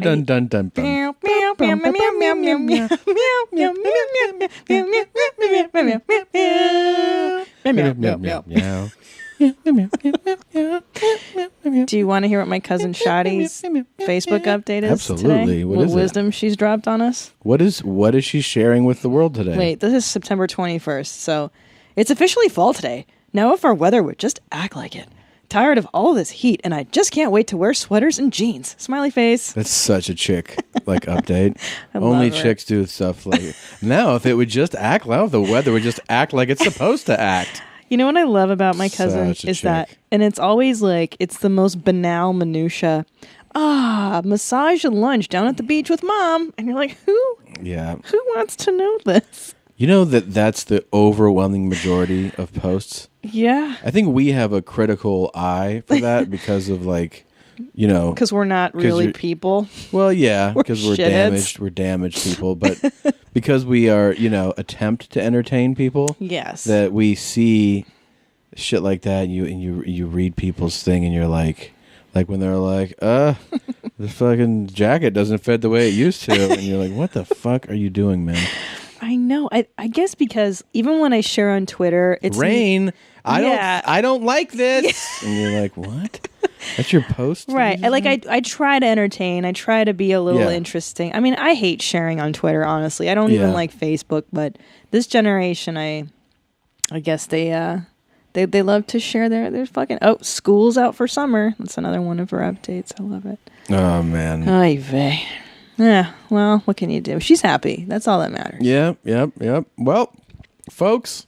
Dun dun dun dun. Do you want to hear what my cousin Shadi's Facebook update is Absolutely. today? What is it? Wisdom she's dropped on us? What is she sharing with the world today? Wait, this is September 21st, so it's officially fall today. Now if our weather would just act like it. Tired of all this heat, and I just can't wait to wear sweaters and jeans. Smiley face. That's such a chick update. I Only love it. chicks do stuff like now. If it would just act like the weather would just act like it's supposed to act. You know what I love about my cousin Such a is chick. that, and it's always like, it's the most banal minutia. Massage and lunch down at the beach with mom. And you're like, who wants to know this? You know that's the overwhelming majority of posts. Yeah. I think we have a critical eye for that because of Because we're not really people. Well, yeah, because we're shitheads. damaged. We're damaged people, but because we are, attempt to entertain people. Yes. That we see shit like that, and you read people's thing, and you're like when they're like, the fucking jacket doesn't fit the way it used to, and you're like, what the fuck are you doing, man? I know. I guess because even when I share on Twitter, it's Rain. I don't like this, and you're like, what? That's your post, right? I try to entertain. I try to be a little interesting. I mean, I hate sharing on Twitter. Honestly, I don't even like Facebook. But this generation, I guess they love to share their fucking. Oh, school's out for summer. That's another one of her updates. I love it. Oh man. Ay vey. Yeah. Well, what can you do? She's happy. That's all that matters. Yep. Well, folks,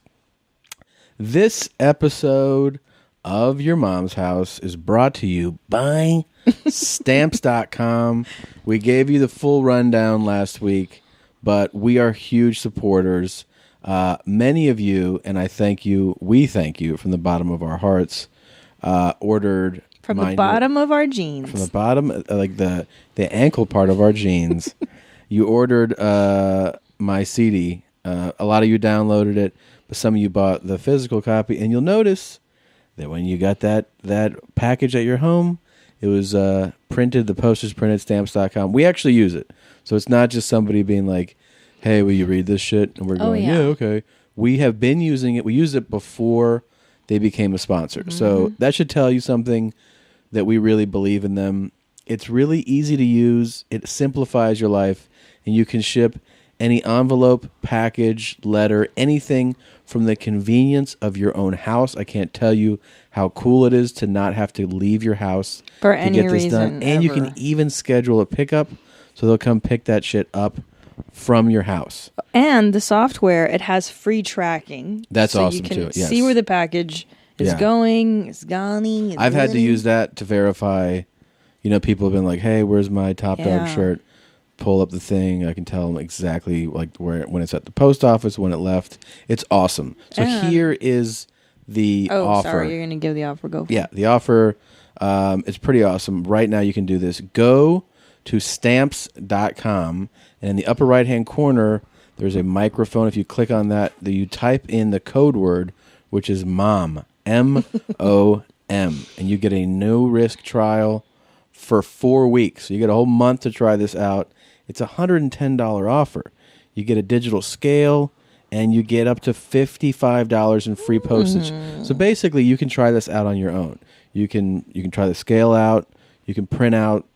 this episode of Your Mom's House is brought to you by Stamps.com. We gave you the full rundown last week, but we are huge supporters. Many of you, and we thank you from the bottom of our hearts, ordered... From the bottom of our jeans. From the bottom, like the ankle part of our jeans. You ordered my CD. A lot of you downloaded it, but some of you bought the physical copy. And you'll notice that when you got that package at your home, it was printed, the postage printed, Stamps.com. We actually use it. So it's not just somebody being like, hey, will you read this shit? And we're going, yeah, okay. We have been using it. We used it before they became a sponsor. Mm-hmm. So that should tell you something that we really believe in them. It's really easy to use. It simplifies your life, and you can ship any envelope, package, letter, anything from the convenience of your own house. I can't tell you how cool it is to not have to leave your house for to any get this reason done. And you can even schedule a pickup, so they'll come pick that shit up from your house. And the software, it has free tracking. That's so awesome you can too. Yes. see where the package is going, is gone. I've had to use that to verify. People have been like, "Hey, where's my Top Dog shirt?" Pull up the thing. I can tell them exactly when it's at the post office, when it left. It's awesome. So here is the offer. Sorry, you're going to give the offer. Go for it. The offer is pretty awesome. Right now, you can do this. Go to Stamps.com, and in the upper right-hand corner, there's a microphone. If you click on that, you type in the code word, which is MOM, MOM, and you get a no-risk trial for 4 weeks. So you get a whole month to try this out. It's a $110 offer. You get a digital scale, and you get up to $55 in free postage. So basically, you can try this out on your own. You can try the scale out. You can print out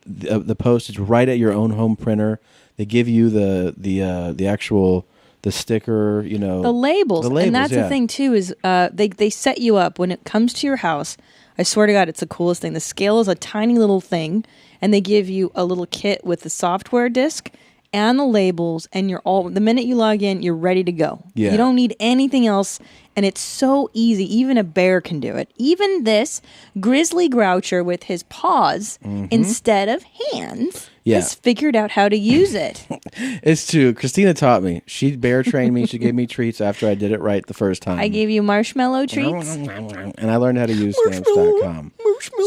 the postage right at your own home printer. They give you the actual the sticker, the labels. And that's the thing too is they set you up when it comes to your house. I swear to God, it's the coolest thing. The scale is a tiny little thing, and they give you a little kit with the software disc and the labels, and the minute you log in, you're ready to go. Yeah. You don't need anything else, and it's so easy. Even a bear can do it. Even this grizzly groucher with his paws instead of hands has figured out how to use it. It's true. Christina taught me. She bear trained me. She gave me treats after I did it right the first time. I gave you marshmallow treats. And I learned how to use Stamps.com.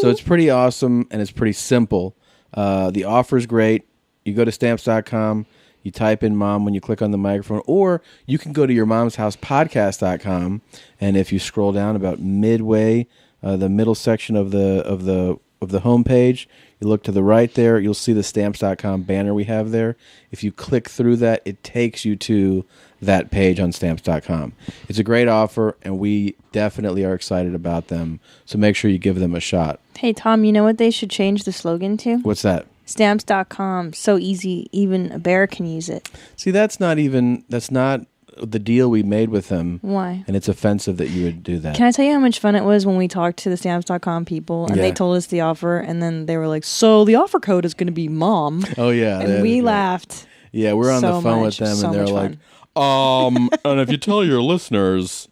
So it's pretty awesome, and it's pretty simple. The offer's great. You go to Stamps.com, you type in mom when you click on the microphone, or you can go to yourmomshousepodcast.com, and if you scroll down about midway, the middle section of the of the homepage, you look to the right there, you'll see the Stamps.com banner we have there. If you click through that, it takes you to that page on Stamps.com. It's a great offer, and we definitely are excited about them. So make sure you give them a shot. Hey, Tom, you know what they should change the slogan to? What's that? Stamps.com, so easy, even a bear can use it. See, that's not the deal we made with them. Why? And it's offensive that you would do that. Can I tell you how much fun it was when we talked to the Stamps.com people and they told us the offer, and then they were like, so the offer code is going to be MOM. Oh, yeah. And we laughed. Yeah, we're on the phone with them, and they're like, and if you tell your listeners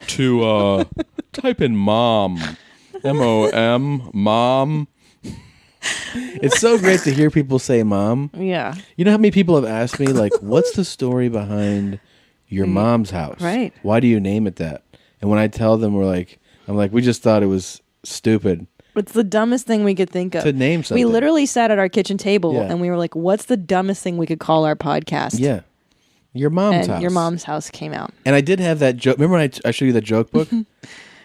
to type in MOM, MOM, MOM. It's so great to hear people say mom. Yeah. You know how many people have asked me, like, what's the story behind your mom's house? Right. Why do you name it that? And when I tell them, I'm like, we just thought it was stupid. It's the dumbest thing we could think of. To name something. We literally sat at our kitchen table and we were like, what's the dumbest thing we could call our podcast? Yeah. Your mom's house. Your mom's house came out. And I did have that joke. Remember when I showed you that joke book?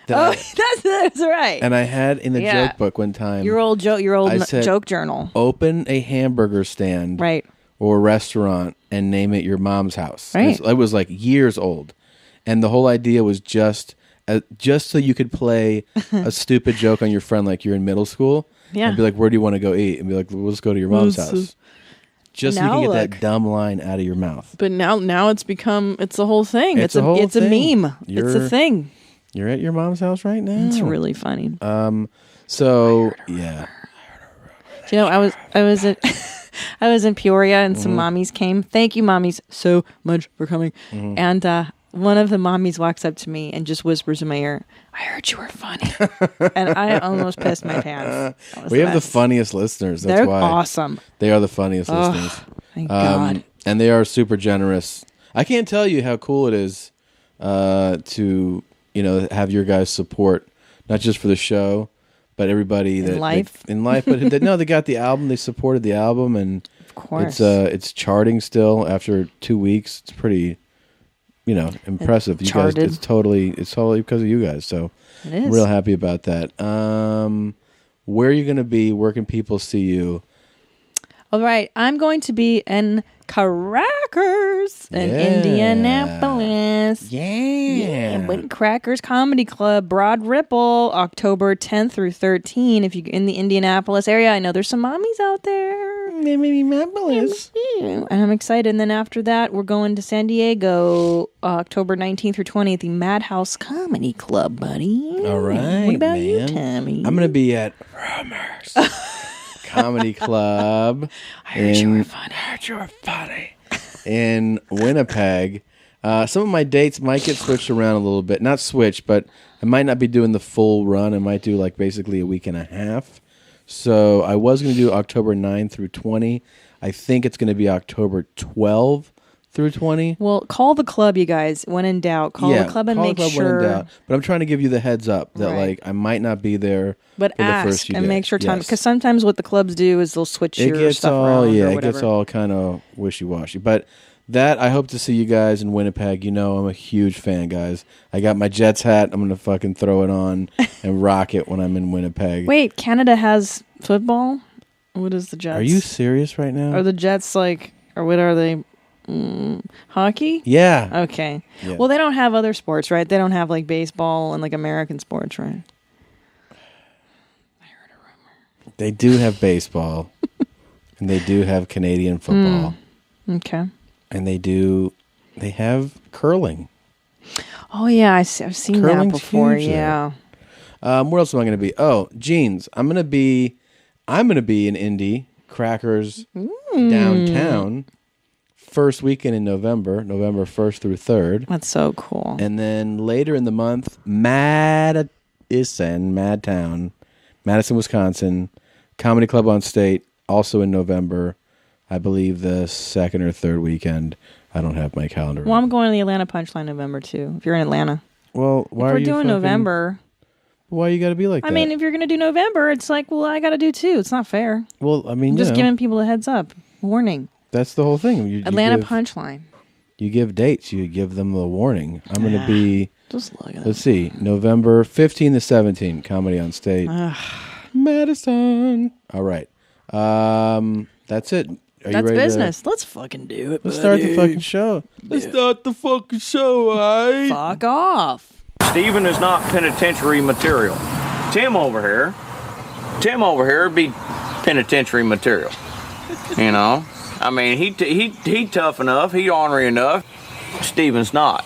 That's right. And I had in the joke book one time. Your old joke journal. Open a hamburger stand. Right. Or restaurant and name it your mom's house. Right. It was like years old. And the whole idea was just so you could play a stupid joke on your friend like you're in middle school. Yeah. And be like, where do you want to go eat? And be like, let's go to your mom's house. Just so you can get that dumb line out of your mouth. But now it's the whole thing. It's a meme. It's a thing. You're at your mom's house right now. It's really funny. So yeah. You know, I was in Peoria and some mommies came. Thank you, mommies, so much for coming. And one of the mommies walks up to me and just whispers in my ear, I heard you were funny. And I almost pissed my pants. We have the funniest listeners. That's They're why. awesome. They are the funniest listeners. Thank God. And they are super generous. I can't tell you how cool it is to, have your guys' support, not just for the show, but everybody in life. But they got the album. They supported the album, and of course, it's charting still after 2 weeks. It's pretty, impressive. You guys, it's totally because of you guys. So I'm real happy about that. Where are you going to be? Where can people see you? All right, I'm going to be in Crackers in Indianapolis. Yeah. Crackers Comedy Club, Broad Ripple, October 10th through 13th. If you're in the Indianapolis area, I know there's some mommies out there. Indianapolis. And I'm excited. And then after that, we're going to San Diego, October 19th through 20th, the Madhouse Comedy Club, buddy. All right. What about you, Tommy? I'm going to be at Rumors Comedy Club. I heard you were funny. In Winnipeg. Some of my dates might get switched around a little bit. Not switched, but I might not be doing the full run. I might do basically a week and a half. So I was going to do October 9 through 20. I think it's going to be October 12 through 20. Well, call the club, you guys. When in doubt, call the club and make sure. But I'm trying to give you the heads up that I might not be there. But for ask the first few and days. make sure time, because sometimes what the clubs do is they'll switch your stuff around. Yeah, it gets all kind of wishy-washy. But I hope to see you guys in Winnipeg. I'm a huge fan, guys. I got my Jets hat. I'm gonna fucking throw it on and rock it when I'm in Winnipeg. Wait, Canada has football? What is the Jets? Are you serious right now? Are the Jets or what are they? Hockey? Yeah. Okay. Yeah. Well, they don't have other sports, right? They don't have baseball and American sports, right? I heard a rumor. They do have baseball, and they do have Canadian football. Okay. And they have curling. Oh yeah, I've seen Curling's that before. Huge, yeah. Where else am I going to be? Oh, jeans. I'm going to be in Indy, Crackers, downtown. First weekend in November 1st through 3rd. That's so cool. And then later in the month, Madtown, Madison, Wisconsin, Comedy Club on State, also in November. I believe the second or third weekend. I don't have my calendar. Well, I'm going to the Atlanta Punchline November too. If you're in Atlanta. Well, why if are you doing November? Why you got to be like that? I mean, if you're going to do November, it's I got to do too. It's not fair. Well, I mean, I'm just giving people a heads up, warning. That's the whole thing. Atlanta Punchline. You give dates. You give them the warning. I'm going to be. Just look at Let's see. November 15 to 17, Comedy on State. Madison. All right. That's it. That's business. Let's fucking do it. Let's start the fucking show. Let's start the fucking show, alright? Fuck off. Steven is not penitentiary material. Tim over here would be penitentiary material. You know? I mean, he tough enough, he ornery enough. Steven's not.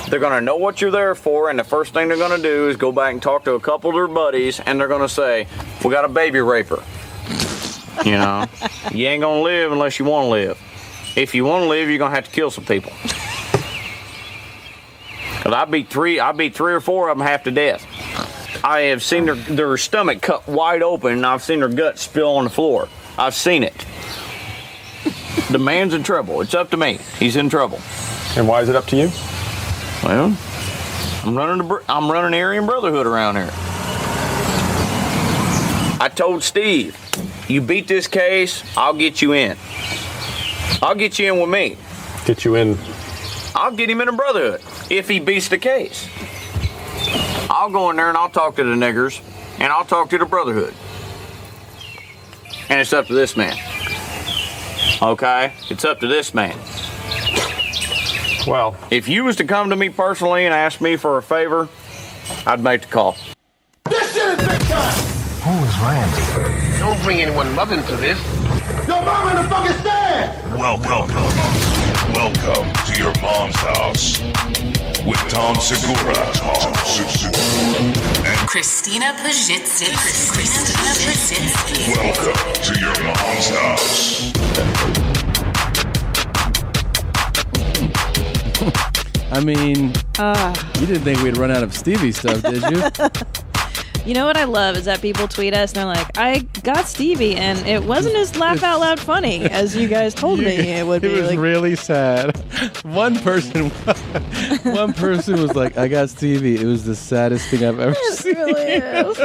They're going to know what you're there for, and the first thing they're going to do is go back and talk to a couple of their buddies, and they're going to say, we got a baby raper. You know? You ain't going to live unless you want to live. If you want to live, you're going to have to kill some people. Because I beat three or four of them half to death. I have seen their stomach cut wide open, and I've seen their gut spill on the floor. I've seen it. The man's in trouble. It's up to me. He's in trouble. And why is it up to you? Well, I'm running Aryan Brotherhood around here. I told Steve, you beat this case, I'll get you in. I'll get you in with me. Get you in? I'll get him in a brotherhood if he beats the case. I'll go in there and I'll talk to the niggers and I'll talk to the brotherhood. And it's up to this man. Okay? It's up to this man. Well, if you was to come to me personally and ask me for a favor, I'd make the call. This shit is big time! Who is Randy? Don't bring anyone mother into this. Your mom in the fucking stand! Welcome to your mom's house with Tom Segura and Christina Pajitsky. welcome to your mom's house. I mean, you didn't think we'd run out of Stevie stuff, did you? You know what I love is that people tweet us and they're like, I got Stevie and it wasn't as laugh out loud funny as you guys told me it would be. It was like, really sad. One person was like, I got Stevie. It was the saddest thing I've ever seen. It really is.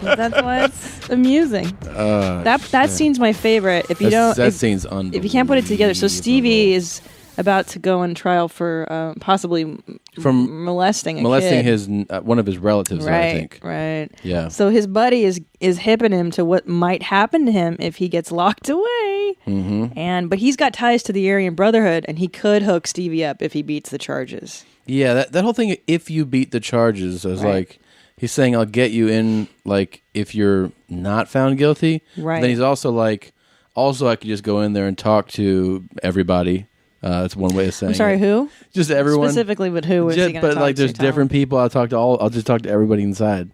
That's why it's amusing. That scene's my favorite. If you scene's unbelievable. If you can't put it together. So Stevie is about to go on trial for possibly molesting a kid. his one of his relatives, right, I think. Right. Yeah. So his buddy is hipping him to what might happen to him if he gets locked away. Mm-hmm. But he's got ties to the Aryan Brotherhood, and he could hook Stevie up if he beats the charges. Yeah, that whole thing. If you beat the charges, I was like, he's saying I'll get you in. Like if you're not found guilty, right? Then he's also like, I could just go in there and talk to everybody. That's one way of saying. I'm sorry, it. Who? Just everyone. Specifically, but who is he going to talk to? But like, there's different people. I'll just talk to everybody inside,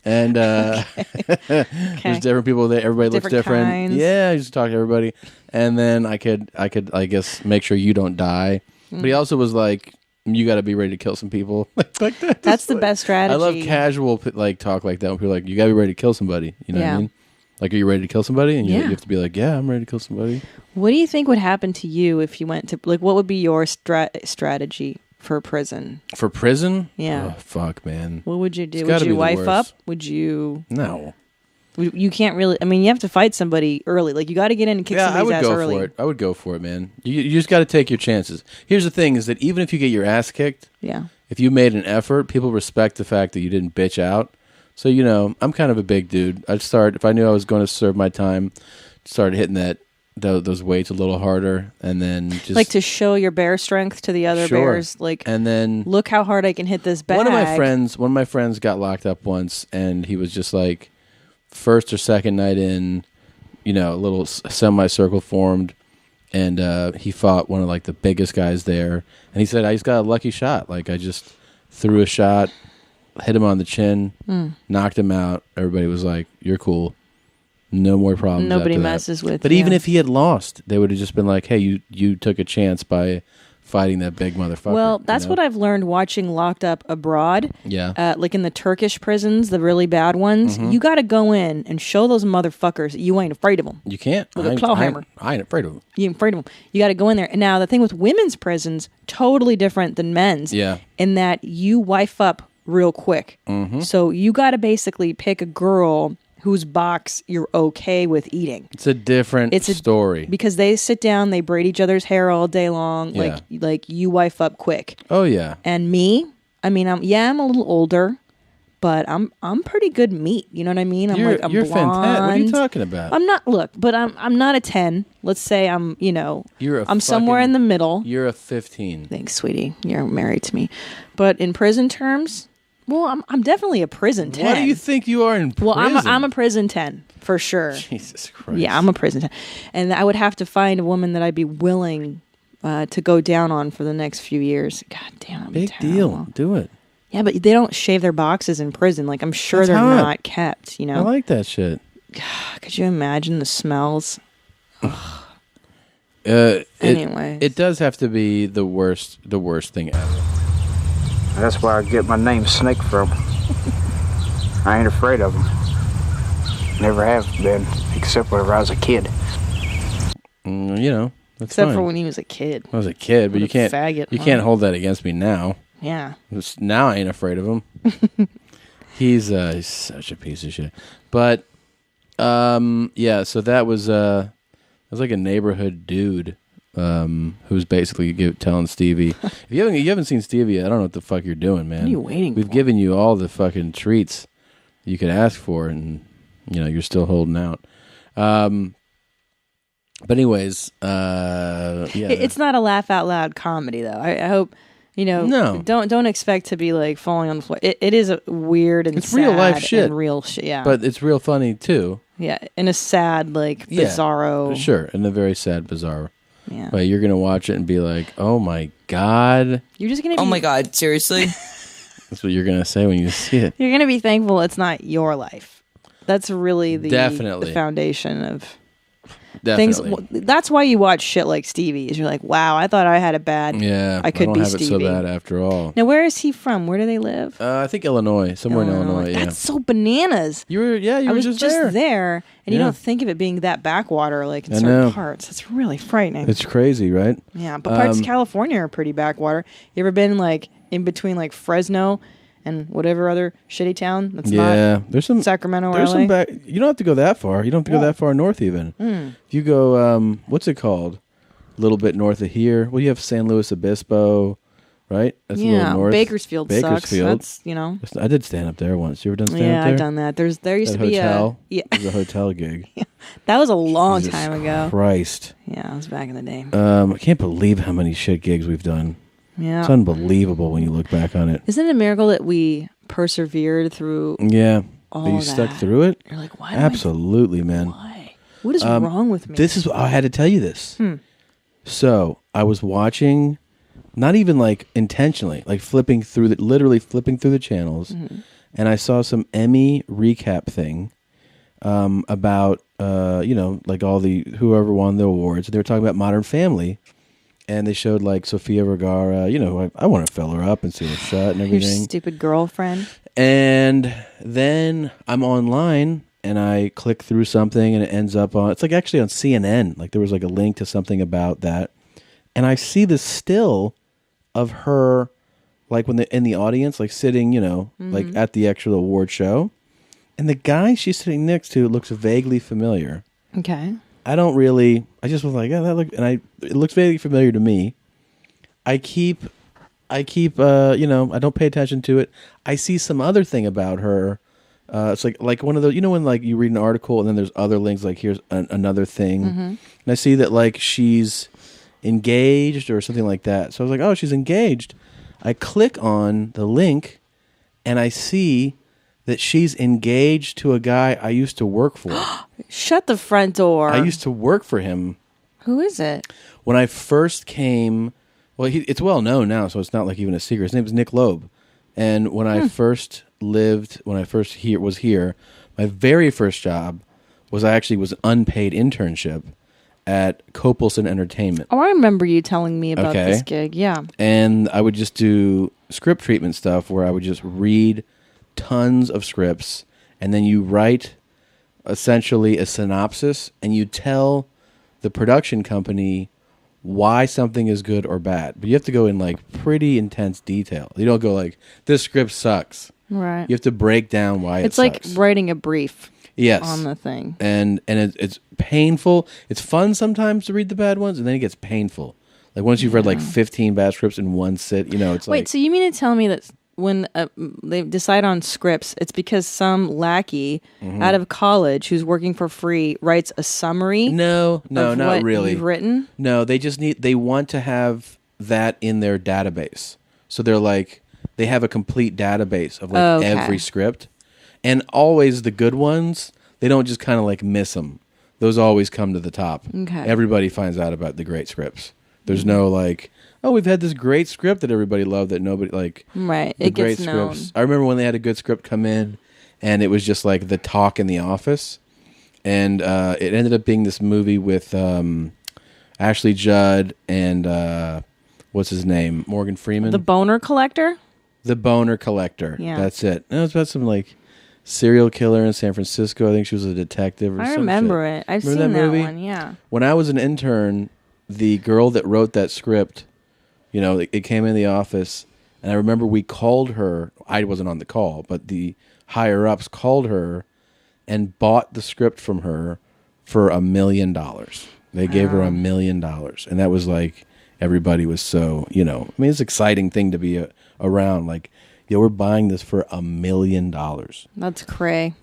and there's different people there. Everybody looks different. Kinds. Yeah, I just talk to everybody, and then I could, I guess, make sure you don't die. But he also was like, you got to be ready to kill some people. like that. That's the best strategy. I love casual like talk like that when people are like, you got to be ready to kill somebody. You know what I mean? Like, are you ready to kill somebody? And you have to be like, yeah, I'm ready to kill somebody. What do you think would happen to you if you went to, like, what would be your strategy for prison? For prison? Yeah. Oh, fuck, man. What would you do? Would you wife up? Would you? No. You can't really, I mean, you have to fight somebody early. Like, you got to get in and kick somebody's ass early. I would go for it, man. You just got to take your chances. Here's the thing is that even if you get your ass kicked, if you made an effort, people respect the fact that you didn't bitch out. So, you know, I'm kind of a big dude. I'd start, if I knew I was going to serve my time, start hitting those weights a little harder, and then just... Like to show your bear strength to the other bears. Like, and then... Look how hard I can hit this bag. One of my friends got locked up once, and he was just like, first or second night in, you know, a little semicircle formed, and he fought one of like the biggest guys there, and he said, I just got a lucky shot. Like, I just threw a shot, hit him on the chin, knocked him out. Everybody was like, you're cool. No more problems. Nobody messes with you. But even if he had lost, they would have just been like, hey, you took a chance by fighting that big motherfucker. Well, that's what I've learned watching Locked Up Abroad. Yeah. Like in the Turkish prisons, the really bad ones, you got to go in and show those motherfuckers that you ain't afraid of them. You can't. With a claw hammer. I ain't afraid of them. You ain't afraid of them. You got to go in there. And now the thing with women's prisons, totally different than men's. Yeah. In that you wife up real quick. So you got to basically pick a girl whose box you're okay with eating. It's a different story. Because they sit down, they braid each other's hair all day long. Yeah. Like you wife up quick. Oh, yeah. And me, I mean, I'm a little older, But I'm pretty good meat. You know what I mean? I'm you're blonde. fantastic. What are you talking about? I'm not. Look, but I'm not a 10. Let's say I'm. I'm somewhere in the middle. You're a 15. Thanks, sweetie. You're married to me. But in prison terms, well, I'm definitely a prison 10. What do you think you are in prison? Well, I'm a prison 10 for sure. Jesus Christ. Yeah, I'm a prison 10, and I would have to find a woman that I'd be willing to go down on for the next few years. God damn, big deal. Do it. Yeah, but they don't shave their boxes in prison. Like, I'm sure That's they're hot. not kept, I like that shit. God, could you imagine the smells? Anyway. It does have to be the worst thing ever. That's where I get my name Snake from. I ain't afraid of them. Never have been, except whenever I was a kid. That's Except fine. for when he was a kid. I was a kid, but you can't hold that against me now. Yeah. Now I ain't afraid of him. He's such a piece of shit. But yeah, so that was like a neighborhood dude who's basically telling Stevie, if you haven't seen Stevie, I don't know what the fuck you're doing, man. What are you waiting We've for? given you all the fucking treats you could ask for, and you're still holding out. But anyways, yeah, it's not a laugh out loud comedy though. I hope. No. Don't expect to be like falling on the floor. It is a weird and it's sad real life shit, and real shit. Yeah, but it's real funny too. Yeah, in a sad, like bizarro. Sure, in a very sad, bizarre. Yeah, but you're gonna watch it and be like, "Oh my god!" You're just gonna. Oh my god! Seriously? That's what you're gonna say when you see it. You're gonna be thankful it's not your life. That's really the foundation of. Definitely. Things. That's why you watch shit like Stevie's. You're like, wow, I thought I had it bad. Yeah, I could don't be have Stevie. it so bad after all. Now, where is he from? Where do they live? I think Illinois, somewhere in Illinois. Yeah, that's so bananas. You were just there, and you don't think of it being that backwater like in certain parts. It's really frightening. It's crazy, right? Yeah, but parts of California are pretty backwater. You ever been like in between like Fresno and whatever other shitty town that's not there's some Sacramento or there's LA? some you don't have to go that far. You don't have to go that far north even. If you go, what's it called? A little bit north of here. Well, you have San Luis Obispo, right? That's a little north. Bakersfield sucks. That's, I did stand up there once. You ever done stand up there? Yeah, I've done that. There used to be hotel. It was a hotel gig. That was a long time ago. Christ. Yeah, it was back in the day. I can't believe how many shit gigs we've done. Yeah. It's unbelievable when you look back on it. Isn't it a miracle that we persevered through all that? You stuck through it? You're like, why? Absolutely, man. Why? What is wrong with me? I had to tell you this. So I was watching, not even like intentionally, like literally flipping through the channels, and I saw some Emmy recap thing about, like all whoever won the awards. They were talking about Modern Family. And they showed like Sofia Vergara, I want to fill her up and see her shut and everything. Your stupid girlfriend. And then I'm online and I click through something and it ends up on, it's like actually on CNN. Like there was like a link to something about that. And I see this still of her, like when they're in the audience, like sitting, like at the actual award show. And the guy she's sitting next to looks vaguely familiar. Okay. I just was like, it looks vaguely familiar to me. I keep, I don't pay attention to it. I see some other thing about her. It's like one of those, when like you read an article and then there's other links, like here's another thing. And I see that like she's engaged or something like that. So I was like, oh, she's engaged. I click on the link and I see that she's engaged to a guy I used to work for. Shut the front door. I used to work for him. Who is it? When I first came, it's well known now, so it's not like even a secret. His name is Nick Loeb. And when I first was here, my very first job was an unpaid internship at Copelson Entertainment. Oh, I remember you telling me about this gig. Yeah. And I would just do script treatment stuff where I would just read tons of scripts, and then you write essentially a synopsis, and you tell the production company why something is good or bad. But you have to go in like pretty intense detail. You don't go like, this script sucks. Right. You have to break down why it's it sucks. It's like writing a brief. Yes. On the thing. And it's painful. It's fun sometimes to read the bad ones, and then it gets painful. Like once you've read like 15 bad scripts in one sit, it's like... Wait, so you mean to tell me that when they decide on scripts, it's because some lackey out of college who's working for free writes a summary. No, of not what really. You've written. No, they want to have that in their database. So they're like, they have a complete database of like every script, and always the good ones. They don't just kind of like miss them. Those always come to the top. Okay. Everybody finds out about the great scripts. There's no like, oh, we've had this great script that everybody loved that nobody like. Right. The It great gets known. scripts. I remember when they had a good script come in, and it was just like the talk in the office, and it ended up being this movie with Ashley Judd and what's his name, Morgan Freeman. The Boner Collector. The Boner Collector. Yeah. That's it. And it was about some like serial killer in San Francisco. I think she was a detective or something. I remember it. I've seen that movie? one, yeah. When I was an intern, the girl that wrote that script, you know, it came in the office, and I remember we called her. I wasn't on the call, but the higher-ups called her and bought the script from her for $1 million. They gave her $1 million. And that was like, everybody was so, you know, I mean, it's an exciting thing to be around. Like, yo, we're buying this for $1 million. That's cray.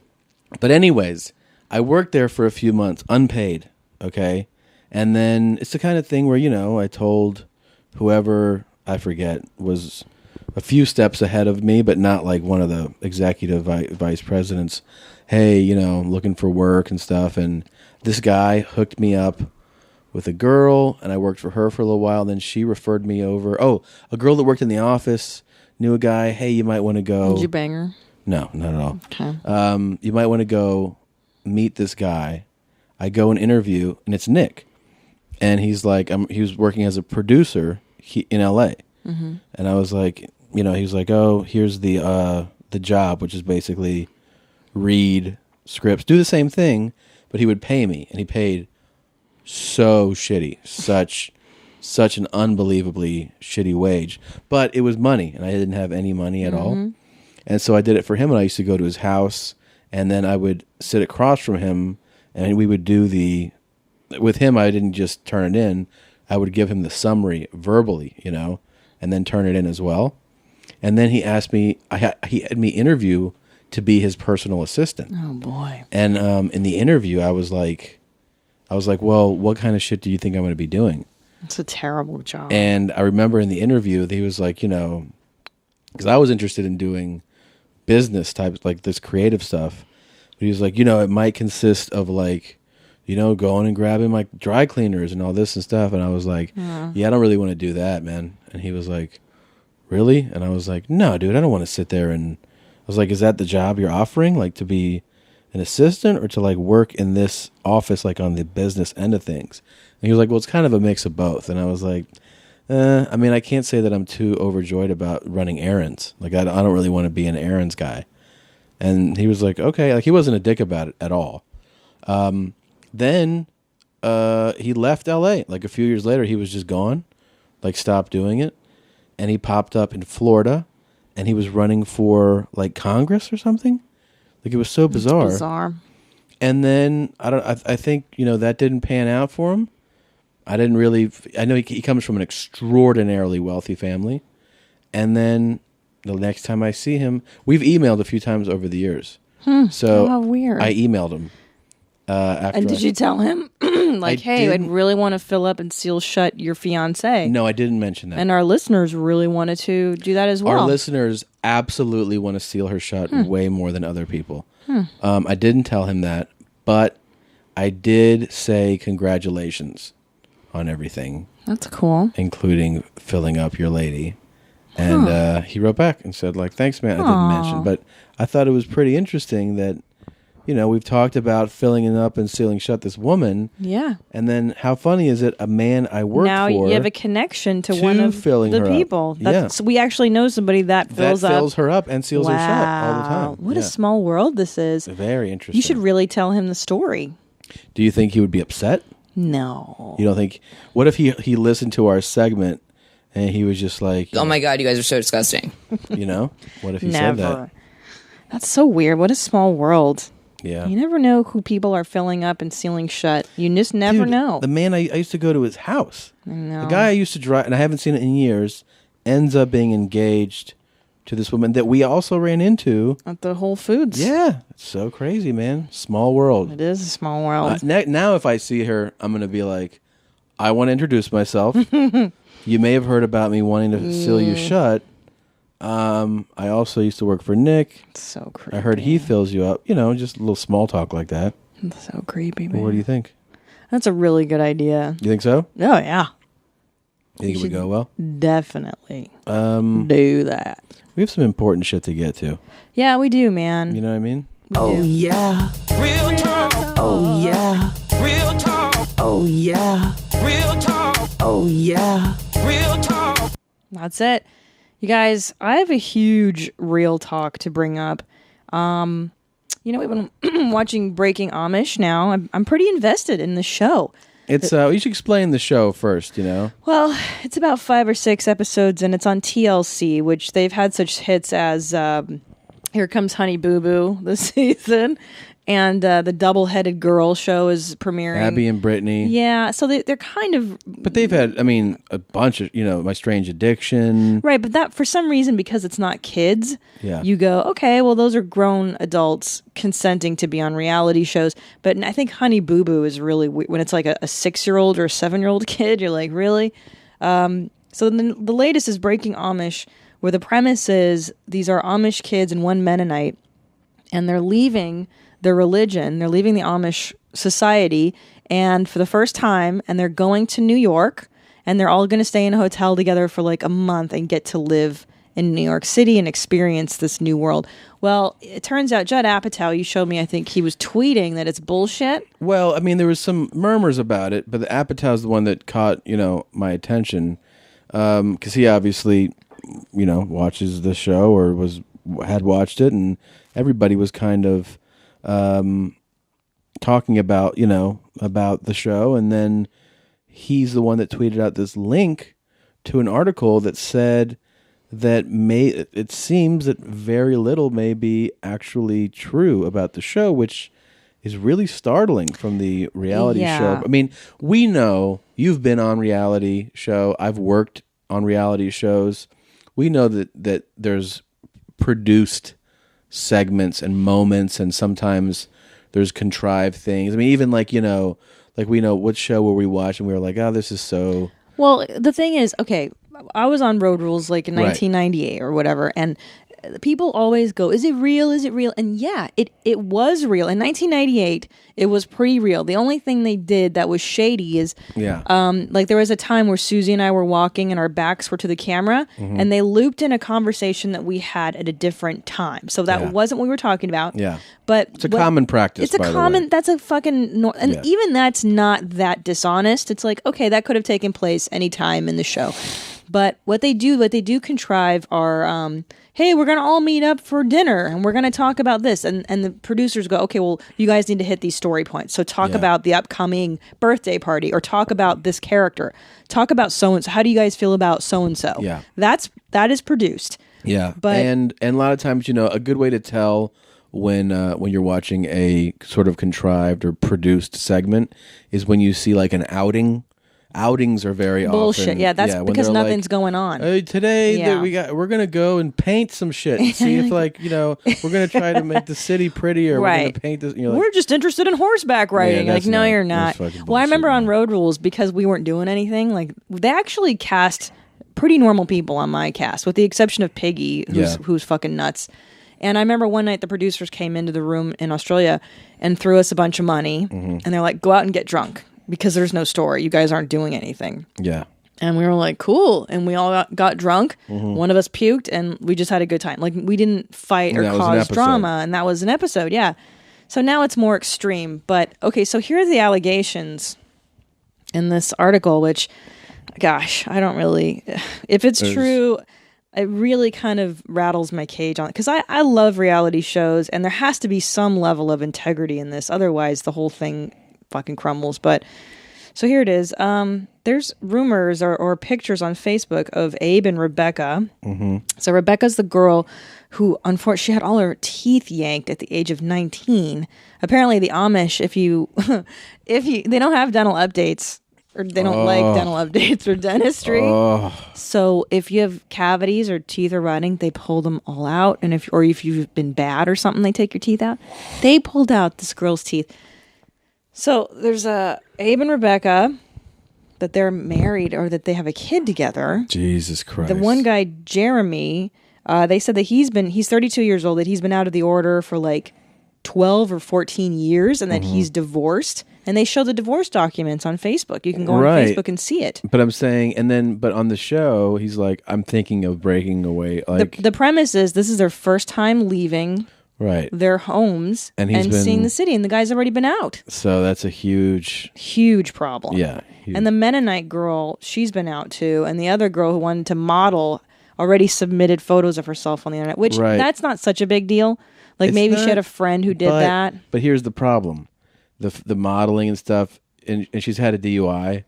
But anyways, I worked there for a few months, unpaid, okay? And then it's the kind of thing where, you know, I told whoever, I forget, was a few steps ahead of me, but not like one of the executive vice presidents, hey, you know, I'm looking for work and stuff. And this guy hooked me up with a girl, and I worked for her for a little while. Then she referred me over. Oh, a girl that worked in the office knew a guy. Hey, you might want to go. Did you bang her? No, not at all. Okay. You might want to go meet this guy. I go and interview, and it's Nick. And he's like, he was working as a producer in L.A. Mm-hmm. And I was like, you know, he was like, oh, here's the job, which is basically read scripts, do the same thing, but he would pay me, and he paid so shitty, such an unbelievably shitty wage, but it was money, and I didn't have any money at all, and so I did it for him. And I used to go to his house, and then I would sit across from him, and we would do with him. I didn't just turn it in; I would give him the summary verbally, you know, and then turn it in as well. And then he asked me, he had me interview to be his personal assistant. Oh boy! And in the interview, I was like, well, what kind of shit do you think I'm going to be doing? It's a terrible job. And I remember in the interview, he was like, you know, because I was interested in doing business type, like this creative stuff. But he was like, you know, it might consist of like, you know, going and grabbing like dry cleaners and all this and stuff. And I was like, yeah, I don't really want to do that, man. And he was like, really? And I was like, no, dude, I don't want to sit there. And I was like, is that the job you're offering? Like to be an assistant or to like work in this office, like on the business end of things? And he was like, well, it's kind of a mix of both. And I was like, I mean, I can't say that I'm too overjoyed about running errands. Like, I don't really want to be an errands guy. And he was like, okay. Like, he wasn't a dick about it at all. Then he left L.A. Like, a few years later, he was just gone. Like, stopped doing it. And he popped up in Florida. And he was running for, like, Congress or something. Like, it was so bizarre. It's bizarre. And then, I think, you know, that didn't pan out for him. I didn't really, I know he comes from an extraordinarily wealthy family. And then the next time I see him, we've emailed a few times over the years. So how weird. I emailed him. And did you tell him, like, hey, I'd really want to fill up and seal shut your fiance? No, I didn't mention that. And our listeners really wanted to do that as well. Our listeners absolutely want to seal her shut way more than other people. I didn't tell him that, but I did say congratulations on everything. That's cool. Including filling up your lady. And he wrote back and said, like, thanks, man. I didn't mention. But I thought it was pretty interesting that, you know, we've talked about filling it up and sealing shut this woman. Yeah. And then how funny is it, a man I work now for. Now you have a connection to one of the people. That's, we actually know somebody that fills her up and seals her shut all the time. What a small world this is. Very interesting. You should really tell him the story. Do you think he would be upset? No. You don't think? What if he listened to our segment and he was just like, oh my God, you guys are so disgusting. You know? What if he said that? That's so weird. What a small world. Yeah. You never know who people are filling up and sealing shut. You just never know. The man I used to go to his house. I know. The guy I used to drive, and I haven't seen it in years, ends up being engaged to this woman that we also ran into at the Whole Foods. Yeah, it's so crazy, man. Small world. It is a small world. Now, if I see her, I'm going to be like, I want to introduce myself. You may have heard about me wanting to seal you shut. I also used to work for Nick. It's so creepy. I heard he fills you up. Just a little small talk like that. It's so creepy, man. What do you think? That's a really good idea. You think so? Oh, yeah. You think it would go well? Definitely do that. We have some important shit to get to. Yeah, we do, man. You know what I mean? Yeah. Real talk. Oh, yeah. Real talk. Oh, yeah. Real talk. Oh, yeah. Real talk. That's it. You guys, I have a huge real talk to bring up. We've been watching Breaking Amish now. I'm pretty invested in the show. It's you should explain the show first, Well, it's about 5 or 6 episodes, and it's on TLC, which they've had such hits as Here Comes Honey Boo Boo this season, and the Double-Headed Girl show is premiering. Abby and Brittany. Yeah, so they're kind of... But they've had, a bunch of, My Strange Addiction. Right, but that, for some reason, because it's not kids, yeah. You go, okay, well, those are grown adults consenting to be on reality shows. But I think Honey Boo Boo is really, when it's like a 6-year-old or a 7-year-old kid, you're like, really? So then the latest is Breaking Amish, where the premise is these are Amish kids and one Mennonite, and they're leaving their religion, they're leaving the Amish society, and for the first time, and they're going to New York, and they're all going to stay in a hotel together for like a month and get to live in New York City and experience this new world. Well, it turns out Judd Apatow, you showed me, I think he was tweeting that it's bullshit. Well, there was some murmurs about it, but the Apatow's the one that caught, my attention, because he obviously, watches the show or had watched it, and everybody was kind of talking about, about the show, and then he's the one that tweeted out this link to an article that said that it seems that very little may be actually true about the show, which is really startling from the reality show. We know you've been on reality show. I've worked on reality shows. We know that there's produced segments and moments, and sometimes there's contrived things. Even like we know what show were we watching, we were like, oh, this is so... Well, the thing is, okay, I was on Road Rules like in 1998 or whatever, and people always go, is it real? Is it real? And yeah, it was real. In 1998, it was pretty real. The only thing they did that was shady is, like there was a time where Susie and I were walking and our backs were to the camera, and they looped in a conversation that we had at a different time. So that wasn't what we were talking about. Yeah. But it's a common practice. It's a common. That's a fucking. And even that's not that dishonest. It's like, okay, that could have taken place any time in the show. But what they do contrive are, hey, we're going to all meet up for dinner and we're going to talk about this. And the producers go, okay, well, you guys need to hit these story points. So talk about the upcoming birthday party, or talk about this character. Talk about so-and-so. How do you guys feel about so-and-so? Yeah. That is produced. Yeah. But, and a lot of times, a good way to tell when you're watching a sort of contrived or produced segment is when you see like an outing. Outings are very bullshit. often. Yeah, that's because nothing's going on. Hey, today we're gonna go and paint some shit and see if we're gonna try to make the city prettier. Right. We're gonna paint this. We're just interested in horseback riding. No, you're not. Well, I remember on Road Rules, because we weren't doing anything. Like they actually cast pretty normal people on my cast, with the exception of Piggy, who's fucking nuts. And I remember one night the producers came into the room in Australia and threw us a bunch of money, and they're like, "Go out and get drunk." Because there's no story. You guys aren't doing anything. Yeah. And we were like, cool. And we all got drunk. One of us puked, and we just had a good time. Like, we didn't fight or cause drama. And that was an episode, yeah. So now it's more extreme. But, okay, so here are the allegations in this article, which, gosh, I don't really... If it's true, it really kind of rattles my cage on it. Because I love reality shows, and there has to be some level of integrity in this. Otherwise, the whole thing... fucking crumbles. But so here it is. There's rumors or pictures on Facebook of Abe and Rebecca. So Rebecca's the girl who, unfortunately, she had all her teeth yanked at the age of 19. Apparently, the Amish, if they don't have dental updates or they don't like dental updates or dentistry. So if you have cavities or teeth are rotting, they pull them all out. And if you've been bad or something, they take your teeth out. They pulled out this girl's teeth. So there's Abe and Rebecca, that they're married or that they have a kid together. Jesus Christ. The one guy, Jeremy, they said that he's 32 years old, that he's been out of the order for like 12 or 14 years, and that he's divorced. And they show the divorce documents on Facebook. You can go on Facebook and see it. But I'm saying, but on the show, he's like, I'm thinking of breaking away. Like the premise is this is their first time leaving their homes and seeing the city, and the guy's already been out. So that's a huge problem. Yeah. Huge. And the Mennonite girl, she's been out too, and the other girl who wanted to model already submitted photos of herself on the internet, which that's not such a big deal. Like maybe she had a friend who did that. But here's the problem. The modeling and stuff, and she's had a DUI.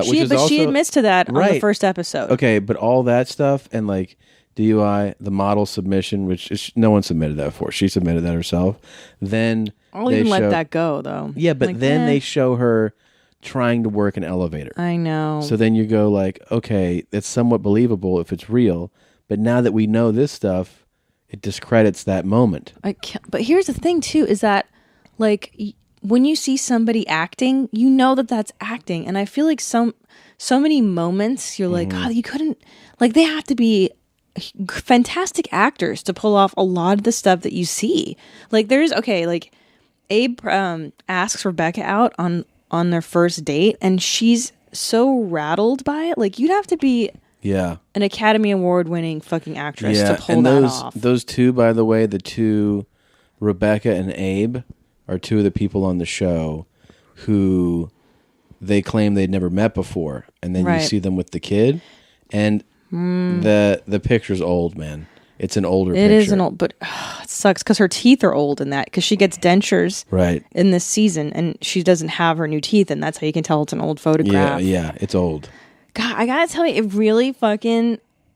She admits to that on the first episode. Okay, but all that stuff and like DUI, the model submission, which no one submitted that for. She submitted that herself. Then I'll even let that go, though. Yeah, but then they show her trying to work an elevator. I know. So then you go like, okay, it's somewhat believable if it's real. But now that we know this stuff, it discredits that moment. But here's the thing, too, is that like when you see somebody acting, you know that that's acting. And I feel like so many moments you're like, God, you couldn't, like they have to be fantastic actors to pull off a lot of the stuff that you see. Like like Abe asks Rebecca out on their first date, and she's so rattled by it. Like you'd have to be an Academy Award winning fucking actress to pull that off. Those two, by the way, the two, Rebecca and Abe, are two of the people on the show who they claim they'd never met before, and then you see them with the kid, and the picture's old, man. It's an older picture. It is an old, but it sucks because her teeth are old in that, because she gets dentures in this season, and she doesn't have her new teeth, and that's how you can tell it's an old photograph. Yeah, it's old. God, I gotta tell you, it really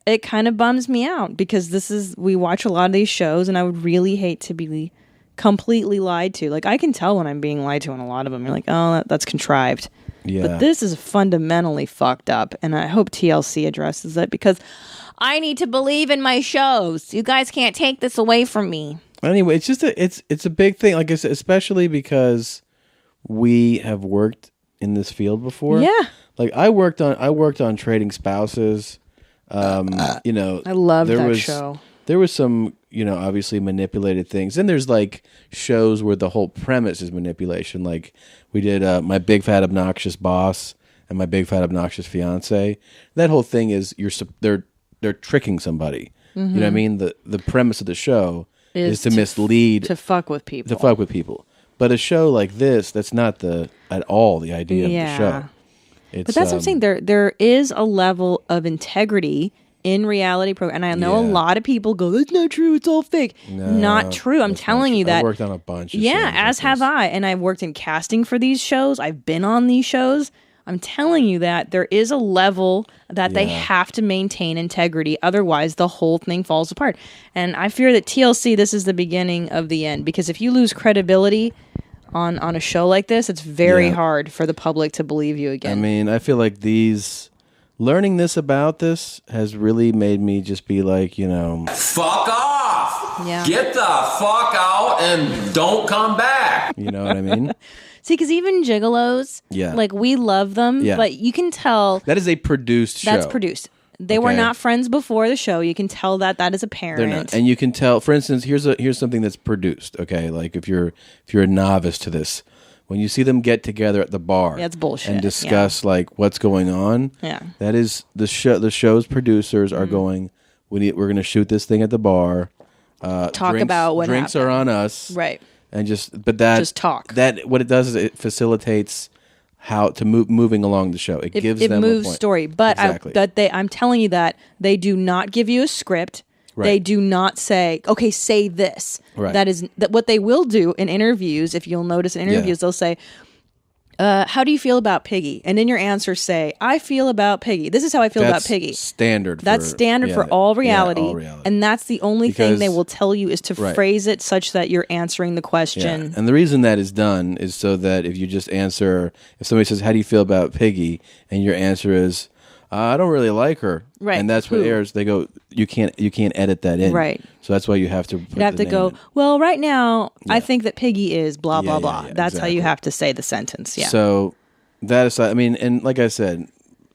it kind of bums me out, because we watch a lot of these shows, and I would really hate to be completely lied to. Like I can tell when I'm being lied to on a lot of them. You're like, oh, that's contrived. Yeah. But this is fundamentally fucked up, and I hope TLC addresses it, because I need to believe in my shows. You guys can't take this away from me. Anyway, it's just it's a big thing. Like I said, especially because we have worked in this field before. Yeah. Like I worked on Trading Spouses. I love that show. There was some, obviously manipulated things. And there's like shows where the whole premise is manipulation. Like we did My Big Fat Obnoxious Boss and My Big Fat Obnoxious Fiance. That whole thing is they're tricking somebody. Mm-hmm. You know what I mean? The premise of the show is to mislead. To fuck with people. But a show like this, that's not at all the idea of the show. But that's what I'm saying. There is a level of integrity in reality program, and I know a lot of people go, "That's not true. It's all fake." No, not true. I'm telling you that. I worked on a bunch. Of as have I, and I've worked in casting for these shows. I've been on these shows. I'm telling you that there is a level that they have to maintain integrity. Otherwise, the whole thing falls apart. And I fear that TLC, this is the beginning of the end, because if you lose credibility on a show like this, it's very hard for the public to believe you again. I mean, I feel like learning this about this has really made me just be like, fuck off. Yeah. Get the fuck out and don't come back. You know what I mean? See, because even gigolos, like we love them, but you can tell that is a produced show. That's produced. They were not friends before the show. You can tell that is apparent. They're not. And you can tell, for instance, here's something that's produced. Okay, like if you're a novice to this, when you see them get together at the bar, it's bullshit, and discuss like what's going on. Yeah, that is the show. The show's producers are going. We're going to shoot this thing at the bar. Talk about what drinks happened. Are on us, right? And just talk. That what it does is it facilitates how to moving along the show. It gives them moves a point. Story, but exactly. I'm telling you that they do not give you a script. Right. They do not say, okay, say this. Right. That what they will do in interviews. If you'll notice in interviews, they'll say, how do you feel about Piggy? And in your answer say, I feel about Piggy. This is how I feel about Piggy. That's standard for all reality. Yeah, all reality. And that's the only thing they will tell you is to phrase it such that you're answering the question. Yeah. And the reason that is done is so that if you just answer, if somebody says, how do you feel about Piggy? And your answer is, I don't really like her. Right. And that's what airs. They go, you can't edit that in. Right. So that's why you have to put You have to go, well, right now, I think that Piggy is blah, blah, blah. Yeah, that's how you have to say the sentence. Yeah. So that is, I mean, and like I said,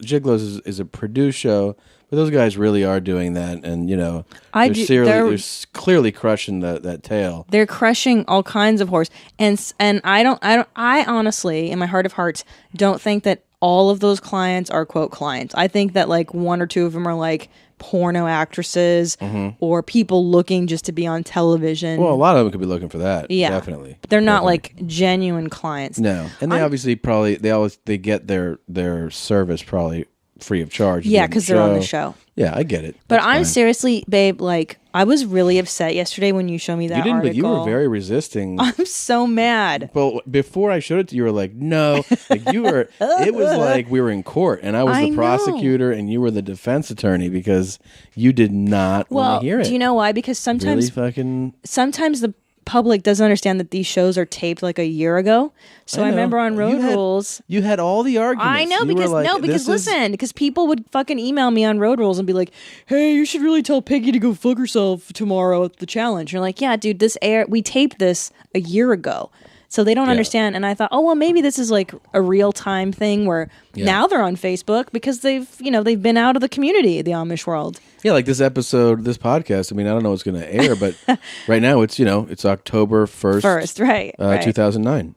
Gigolos is a produced show, but those guys really are doing that. And, you know, they're clearly crushing that tail. They're crushing all kinds of horse. And I honestly, in my heart of hearts, don't think that all of those clients are quote clients. I think that like one or two of them are like porno actresses or people looking just to be on television. Well, a lot of them could be looking for that. Yeah, definitely. They're not like genuine clients. No, and they obviously probably they get their service probably free of charge. Yeah, because they're on the show. Yeah, I get it. But That's I'm fine. Like, babe, like I was really upset yesterday when you showed me that article. But you were very resisting. I'm so mad. Well, before I showed it to you, you were like, no. Like you were, it was like we were in court and I was the prosecutor and you were the defense attorney because you did not want to hear it. Do you know why? Because sometimes the public doesn't understand that these shows are taped like a year ago. So I remember on Road Rules, you had all the arguments. I know because people would fucking email me on Road Rules and be like, "Hey, you should really tell Piggy to go fuck herself tomorrow at the challenge." You're like, "Yeah, dude, we taped this a year ago." So they don't understand. And I thought, oh, well, maybe this is like a real time thing where now they're on Facebook because they've been out of the community, the Amish world. Yeah, like this episode, this podcast. I mean, I don't know what's going to air, but right now it's October 1st. Right. 2009.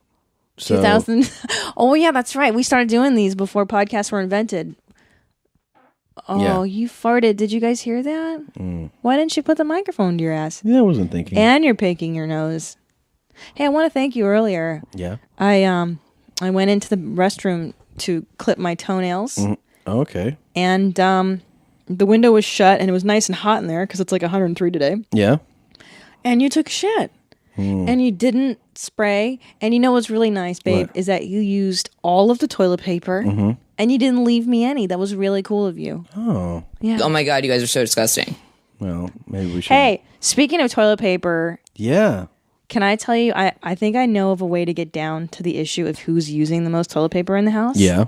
So 2000. Oh yeah, that's right. We started doing these before podcasts were invented. Oh, you farted. Did you guys hear that? Why didn't you put the microphone to your ass? Yeah, I wasn't thinking. And you're picking your nose. Hey, I want to thank you earlier. Yeah. I went into the restroom to clip my toenails. Okay. And the window was shut and it was nice and hot in there because it's like 103 today. Yeah. And you took a shit. And you didn't spray. And you know what's really nice, babe, is that you used all of the toilet paper and you didn't leave me any. That was really cool of you. Oh. Yeah. Oh my God, you guys are so disgusting. Well, maybe we should. Hey, speaking of toilet paper. Yeah. Can I tell you, I think I know of a way to get down to the issue of who's using the most toilet paper in the house. Yeah.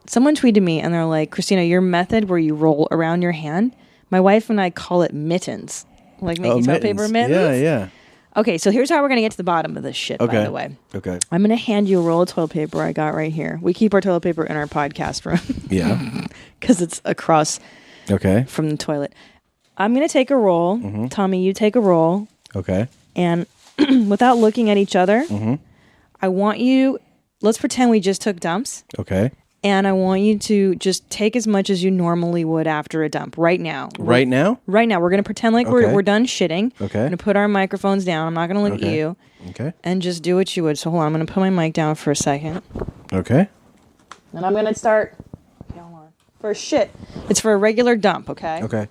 Someone tweeted me and they're like, Christina, your method where you roll around your hand, my wife and I call it mittens. Like making toilet paper mittens. Yeah, yeah. Okay, so here's how we're going to get to the bottom of this shit, by the way. Okay. I'm going to hand you a roll of toilet paper I got right here. We keep our toilet paper in our podcast room. Yeah. Because it's across from the toilet. I'm going to take a roll. Tommy, you take a roll. Okay. And without looking at each other, I want you, let's pretend we just took dumps. Okay. And I want you to just take as much as you normally would after a dump right now. Right now? Right now. We're going to pretend like we're done shitting. Okay. We're going to put our microphones down. I'm not going to look at you. Okay. And just do what you would. So hold on. I'm going to put my mic down for a second. Okay. And I'm going to start. Okay, hold on. For a shit. It's for a regular dump, okay? Okay.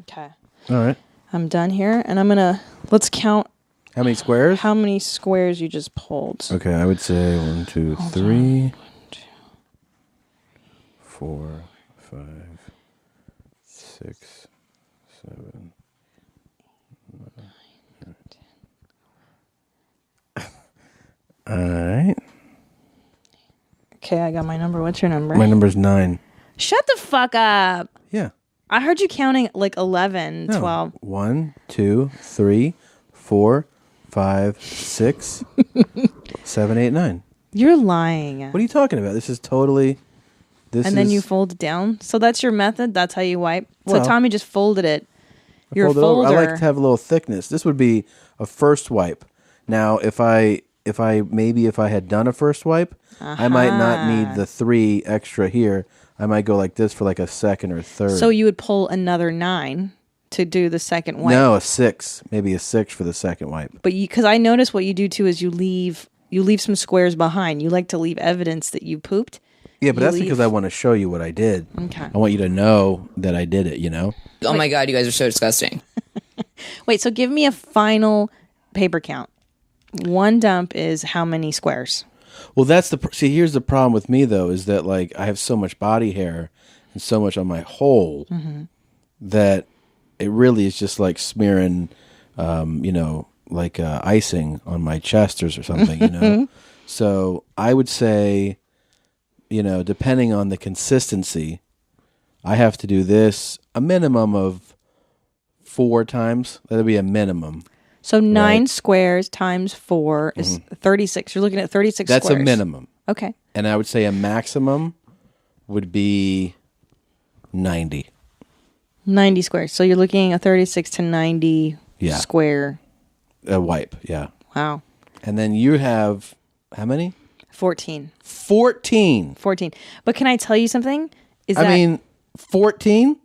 Okay. All right. I'm done here. And I'm going to, let's count. How many squares? How many squares you just pulled. Okay, I would say 1, 2, 3, 1, 2, 4, 5, 6, 7, 9. All right. Okay, I got my number. What's your number? My number's 9. Shut the fuck up. Yeah. I heard you counting like 11, 12. 1, 2, 3, 4, 5, 6, 7, 8, 9. You're lying. What are you talking about? This is totally... Then you fold it down? So that's your method? That's how you wipe? So Tommy just folded it. Your folder... I like to have a little thickness. This would be a first wipe. Now, if I had done a first wipe, I might not need the 3 extra here. I might go like this for like a second or third. So you would pull another 9 to do the second wipe? No, a 6. Maybe a 6 for the second wipe. But because I notice what you do too is you leave some squares behind. You like to leave evidence that you pooped. Yeah, but that's because I want to show you what I did. Okay. I want you to know that I did it, you know? Oh my God, you guys are so disgusting. Wait, so give me a final paper count. 1 dump is how many squares? Well, see. Here's the problem with me though, is that like I have so much body hair and so much on my hole that it really is just like smearing, like icing on my chest or something. So I would say, depending on the consistency, I have to do this a minimum of 4 times. That'll be a minimum. So 9 squares times 4 is 36. You're looking at 36 That's squares. a minimum. Okay. And I would say a maximum would be 90. 90 squares. So you're looking at 36 to 90 square. A wipe, yeah. Wow. And then you have, how many? 14. 14. But can I tell you something? 14?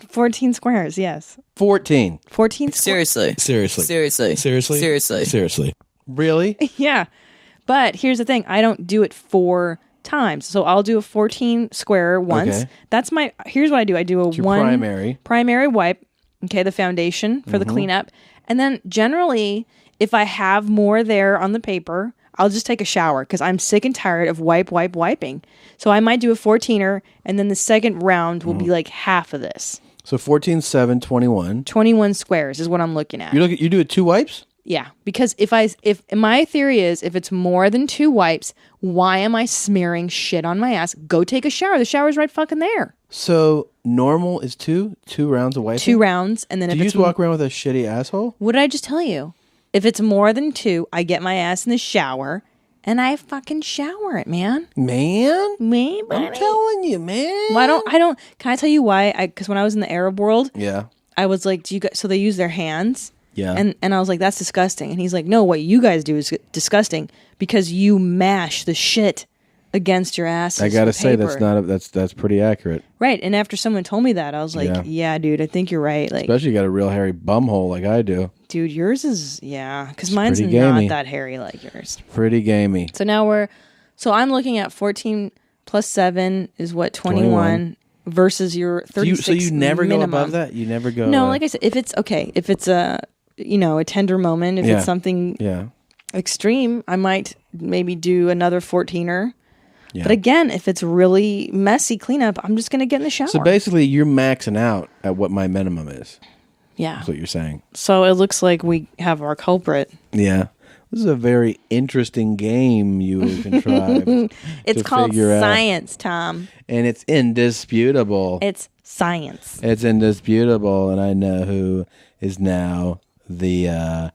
14 squares, yes. 14. 14 squares. Seriously. Really? Yeah. But here's the thing. I don't do it 4 times. So I'll do a 14 square once. Okay. Here's what I do. I do a primary wipe. Okay. The foundation for the cleanup. And then generally, if I have more there on the paper, I'll just take a shower because I'm sick and tired of wiping. So I might do a 14er, and then the second round will be like half of this. So 14, 7, 21. 21 squares is what I'm looking at. You do it 2 wipes? Yeah, because if my theory is if it's more than 2 wipes, why am I smearing shit on my ass? Go take a shower. The shower's right fucking there. So normal is 2 rounds of wiping? 2 rounds, and then do you just walk around with a shitty asshole? What did I just tell you? If it's more than 2, I get my ass in the shower and I fucking shower it, man. Man? Me, I'm telling you, man. Well, I don't. Can I tell you why? Because when I was in the Arab world, I was like, "Do you guys?" So they use their hands, and I was like, "That's disgusting." And he's like, "No, what you guys do is disgusting because you mash the shit against your ass." I gotta say that's pretty accurate, right? And after someone told me that, I was like, "Yeah, dude, I think you're right." Like, especially you got a real hairy bum hole like I do. Dude, yours is because mine's not that hairy like yours. Pretty gamey. So now I'm looking at 14 plus 7 is what 21 versus your 36. So you never minimum. go above that. You never go. No, like I said, if it's a a tender moment, if it's something extreme, I might maybe do another 14er. Yeah. But again, if it's really messy cleanup, I'm just going to get in the shower. So basically, you're maxing out at what my minimum is. Yeah. That's what you're saying. So it looks like we have our culprit. Yeah. This is a very interesting game you contrived. It's called science, Tom. And it's indisputable. It's science. It's indisputable, and I know who is now the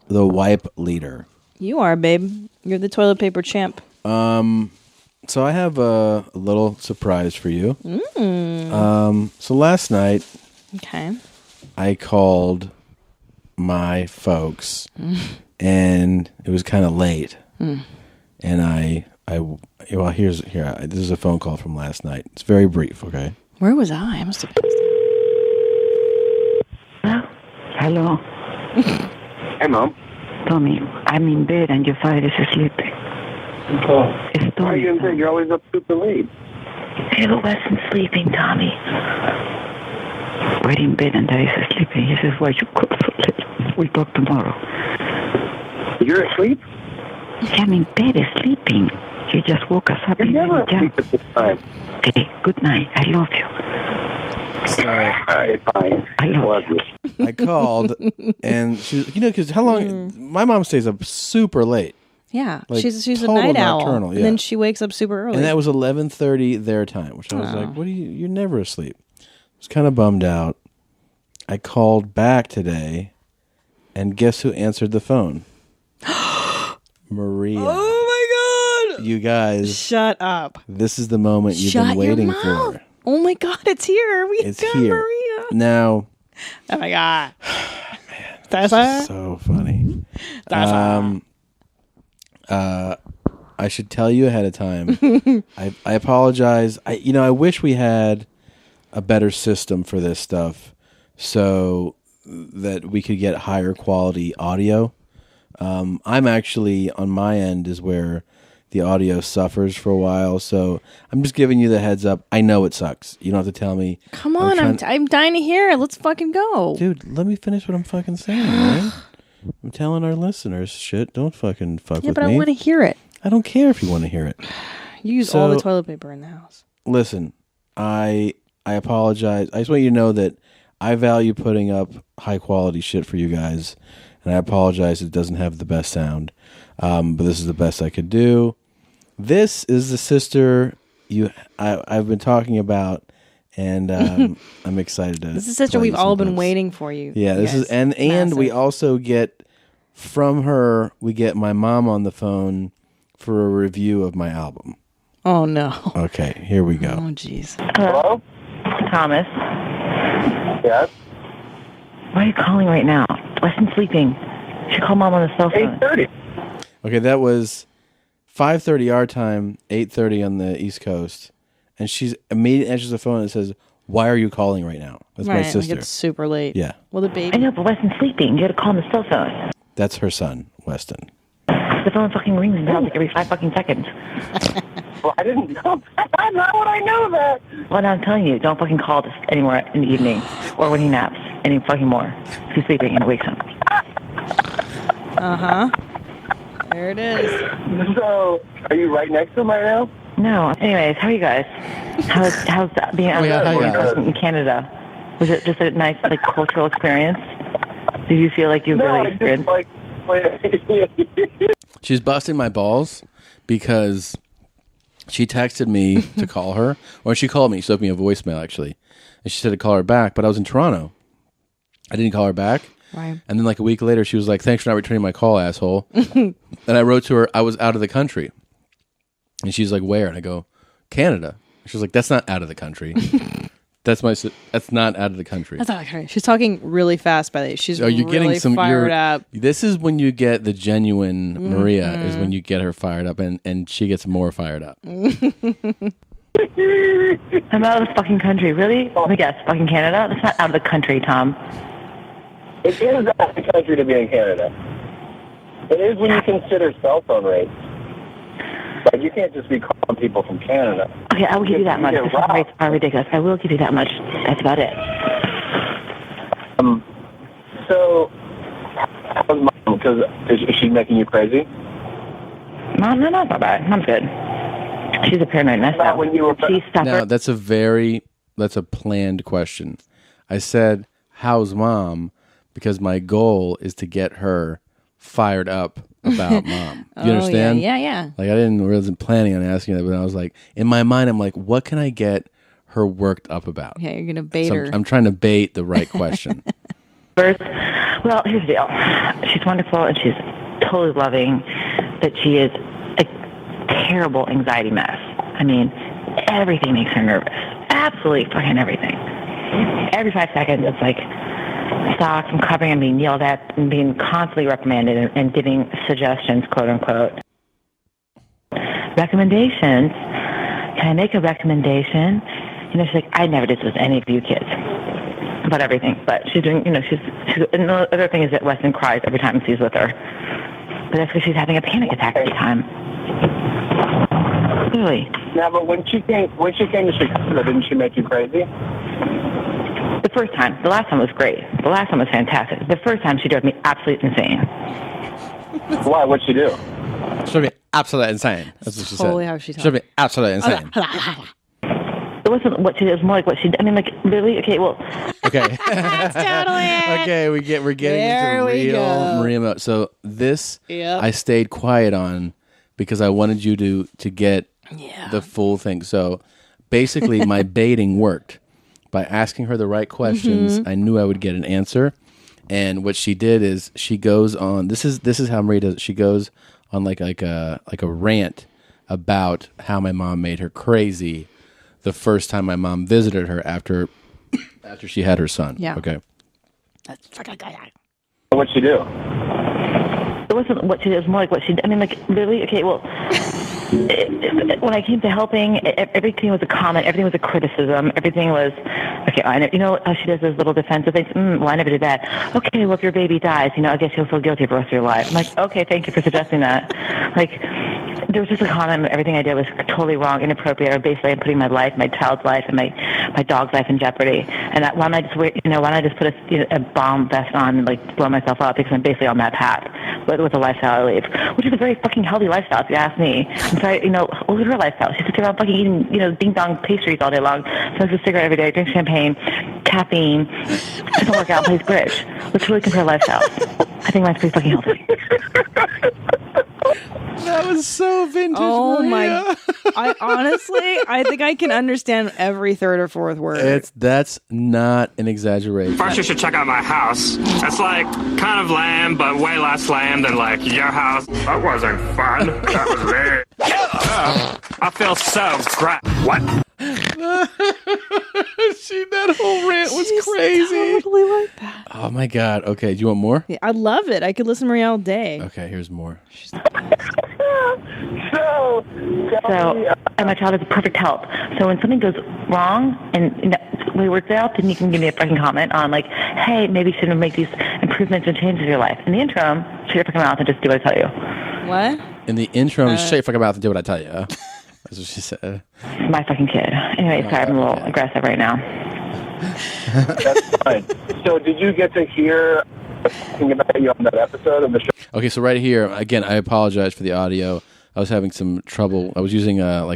wipe leader. You are, babe. You're the toilet paper champ. So I have a little surprise for you. So last night, I called my folks, and it was kind of late. And this is a phone call from last night. It's very brief, okay? Where was I? I must have passed it. Hello. Hey, Mom. Tommy, I'm in bed and your father is asleep. Why are you in bed? You're always up super late. He wasn't sleeping, Tommy. We're in bed and Dad is sleeping. He says, why you call so late? We'll talk tomorrow. You're asleep? I'm in bed sleeping. You just woke us up. You're never asleep at this time. Okay, good night. I love you. So, all right, fine. I love you. I called, and she, because how long? My mom stays up super late. Yeah, like she's a night owl, nocturnal, and then she wakes up super early. And that was 11:30 their time, which I was like, "What are you? You're never asleep." I was kind of bummed out. I called back today, and guess who answered the phone? Maria. Oh my God! You guys, shut up! This is the moment you've been waiting for. Oh my God, it's here. It's got here. Maria. Now. Oh my God. Man, that's so funny. I should tell you ahead of time. I apologize. I wish we had a better system for this stuff so that we could get higher quality audio. I'm actually on my end is where the audio suffers for a while, so I'm just giving you the heads up. I know it sucks. You don't have to tell me. Come on, I'm dying to hear it. Let's fucking go. Dude, let me finish what I'm fucking saying, man. I'm telling our listeners shit. Don't fucking fuck with me. Yeah, but I want to hear it. I don't care if you want to hear it. You use all the toilet paper in the house. Listen, I apologize. I just want you to know that I value putting up high quality shit for you guys, and I apologize it doesn't have the best sound, but this is the best I could do. This is the sister I've been talking about, and I'm excited to. This is the sister we've all been waiting for you. Yeah, this is and we also get from her. We get my mom on the phone for a review of my album. Oh no. Okay, here we go. Oh jeez. Hello, Thomas. Yes. Why are you calling right now? Weston's sleeping. You should call Mom on the cell phone. 8:30. Okay, that was 5:30 our time, 8:30 on the East Coast, and she's immediately answers the phone and says, "Why are you calling right now?" That's my sister. Like it's super late. Yeah. Well, the baby. I know, but Weston's sleeping. You got to call on the cell phone. That's her son, Weston. The phone fucking rings and bells like every 5 fucking seconds. Well, I didn't know. I'm not what I know that. Well, now I'm telling you, don't fucking call this anymore in the evening or when he naps any fucking more. If he's sleeping and it wakes him. There it is. So, are you right next to him right now? No. Anyways, how are you guys? How's being on in Canada? Was it just a nice cultural experience? Did you feel like you really experienced? She's busting my balls because she texted me to call her, or she called me. She left me a voicemail actually, and she said to call her back. But I was in Toronto. I didn't call her back. Right. And then a week later, she was like, "Thanks for not returning my call, asshole." And I wrote to her, I was out of the country. And she's like, "Where?" And I go, "Canada." She was like, "That's not out of the country." That's not out of the country. That's not okay. She's talking really fast, by the way. She's really fired up. This is when you get the genuine Maria, is when you get her fired up, and she gets more fired up. I'm out of the fucking country. Really? Let me guess. Fucking Canada? That's not out of the country, Tom. It is out of the country to be in Canada. It is when you consider cell phone rates. Like, you can't just be calling people from Canada. Okay, I will give you that much. The phone rates are ridiculous. I will give you that much. That's about it. So, how's Mom? Because is she making you crazy? Mom, no, not bad. Mom's good. She's a paranoid mess now. When you were Now, that's a planned question. I said, "How's Mom?" because my goal is to get her fired up about Mom. Do you understand? Yeah. Like, wasn't planning on asking that, but I was like, in my mind, I'm like, what can I get her worked up about? Yeah, you're gonna bait her. I'm trying to bait the right question. First, well, here's the deal. She's wonderful and she's totally loving, but she is a terrible anxiety mess. I mean, everything makes her nervous. Absolutely fucking everything. Every 5 seconds, it's like, stocks and covering and being yelled at and being constantly reprimanded and giving suggestions, quote unquote. Recommendations. Can I make a recommendation? She's like, I never did this with any of you kids about everything. But she's doing, and the other thing is that Weston cries every time he's with her. But that's because she's having a panic attack every time. Really. Now, but when she came to Chicago, didn't she make you crazy? The first time. The last time was great. The last time was fantastic. The first time she drove me absolutely insane. Why? What'd she do? She drove me absolutely insane. That's what she said. Totally how she talked. She drove me absolutely insane. It wasn't what she did. It was more like what she did. I mean, like, really? Okay, well. Okay. That's totally it. Okay, we're getting There into we real go. Maria mode. So this, Yep. I stayed quiet on because I wanted you to get the full thing. So basically, my baiting worked. By asking her the right questions, I knew I would get an answer. And what she did is she goes on. This is how Maria does it. She goes on like a rant about how my mom made her crazy the first time my mom visited her after she had her son. Yeah. Okay. What'd she do? It wasn't what she did. It was more like what she did. I mean, like, really? Okay, well. When I came to helping, everything was a comment, everything was a criticism, everything was, okay, you know how she does those little defensive things? Well, I never did that. Okay, well, if your baby dies, I guess you'll feel guilty for the rest of your life. I'm like, okay, thank you for suggesting that. Like, there was just a comment. Everything I did was totally wrong, inappropriate, or basically I'm putting my life, my child's life, and my dog's life in jeopardy. And why don't I just why don't I just put a bomb vest on and like blow myself up, because I'm basically on that path with the lifestyle I live, which is a very fucking healthy lifestyle if you ask me. I'm sorry, look at her lifestyle. She sits around fucking eating ding dong pastries all day long, smokes a cigarette every day, drinks champagne, caffeine, doesn't work out, plays bridge. Let's really compare lifestyles. I think mine's pretty fucking healthy. That was so vintage. Oh Maria. I think I can understand every third or fourth word. That's not an exaggeration. First, you should check out my house. It's like kind of lame, but way less lame than like your house. That wasn't fun. That was lame. I feel so great. What? That whole rant was crazy. Totally like that. Oh my god. Okay, do you want more? Yeah, I love it. I could listen to Maria all day. Okay, here's more. And my child is a perfect help. So when something goes wrong and wayward out, then you can give me a fucking comment on like, hey, maybe you shouldn't make these improvements and changes in your life. In the interim, shut your fucking mouth and just do what I tell you. What? In the interim, shut your fucking mouth and do what I tell you. That's what she said. My fucking kid. Anyway, sorry, I'm a little aggressive right now. That's fine. So did you get to hear talking about you on that episode of the show? Okay, so right here, again, I apologize for the audio. I was having some trouble. I was using a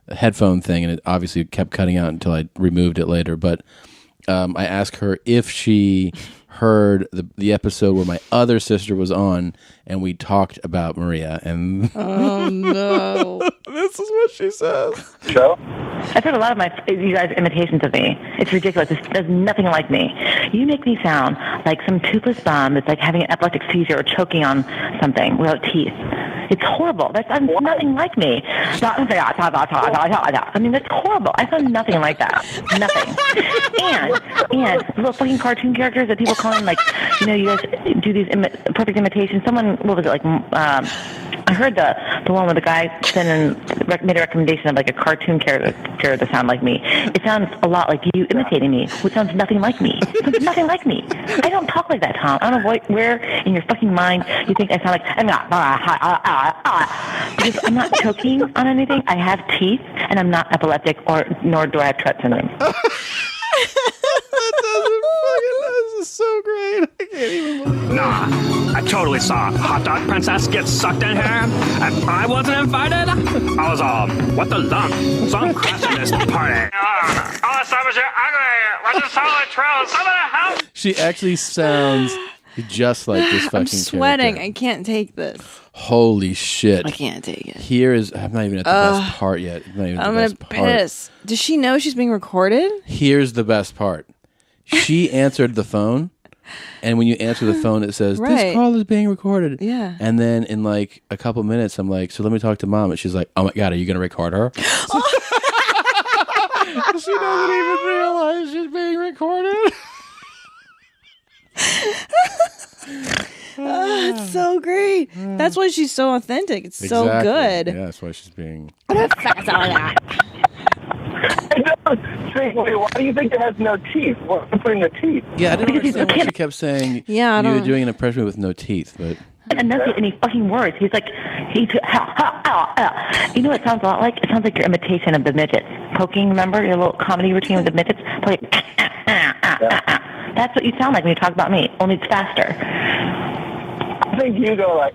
headphone thing, and it obviously kept cutting out until I removed it later. But I asked her if she heard the episode where my other sister was on, and we talked about Maria. And oh no, this is what she says. Show? I've heard a lot of you guys' imitations of me. It's ridiculous. There's nothing like me. You make me sound like some toothless bum that's like having an epileptic seizure or choking on something without teeth. It's horrible. That's nothing like me. I mean, that's horrible. I sound nothing like that. Nothing. And little fucking cartoon characters that people call in, like, you guys do these perfect imitations. Someone, what was it, like, I heard the one where the guy made a recommendation of like a cartoon character that sound like me. It sounds a lot like you imitating me, which sounds nothing like me. It sounds nothing like me. I don't talk like that, Tom. I don't know where in your fucking mind you think I sound like because I'm not choking on anything. I have teeth, and I'm not epileptic, nor do I have Tourette syndrome. This is so great. I can't even believe it. Nah, I totally saw Hot Dog Princess get sucked in here, and I wasn't invited. I was all, what the lump? So I'm crashing this party. Oh, Simon, you're ugly. What's the solid trail? Somebody help! She actually sounds just like this fucking I'm sweating. character. I can't take this. Holy shit. I can't take it. I'm not even at the best part yet. I'm gonna piss. Does she know she's being recorded? Here's the best part. She answered the phone, and when you answer the phone, it says, this call is being recorded. Yeah. And then in like a couple minutes, I'm like, so let me talk to mom. And she's like, oh my God, are you going to record her? She doesn't even realize she's being recorded. It's so great. That's why she's so authentic. It's so good. Yeah, that's why she's being... Wait, why do you think it has no teeth? What's putting the teeth? Yeah, I didn't understand why she kept saying you were doing an impression with no teeth, but... And enunciate any fucking words. He's like, you know what it sounds a lot like? It sounds like your imitation of the midgets. Poking, remember your little comedy routine with the midgets? Like, that's what you sound like when you talk about me, only it's faster. I think you go like...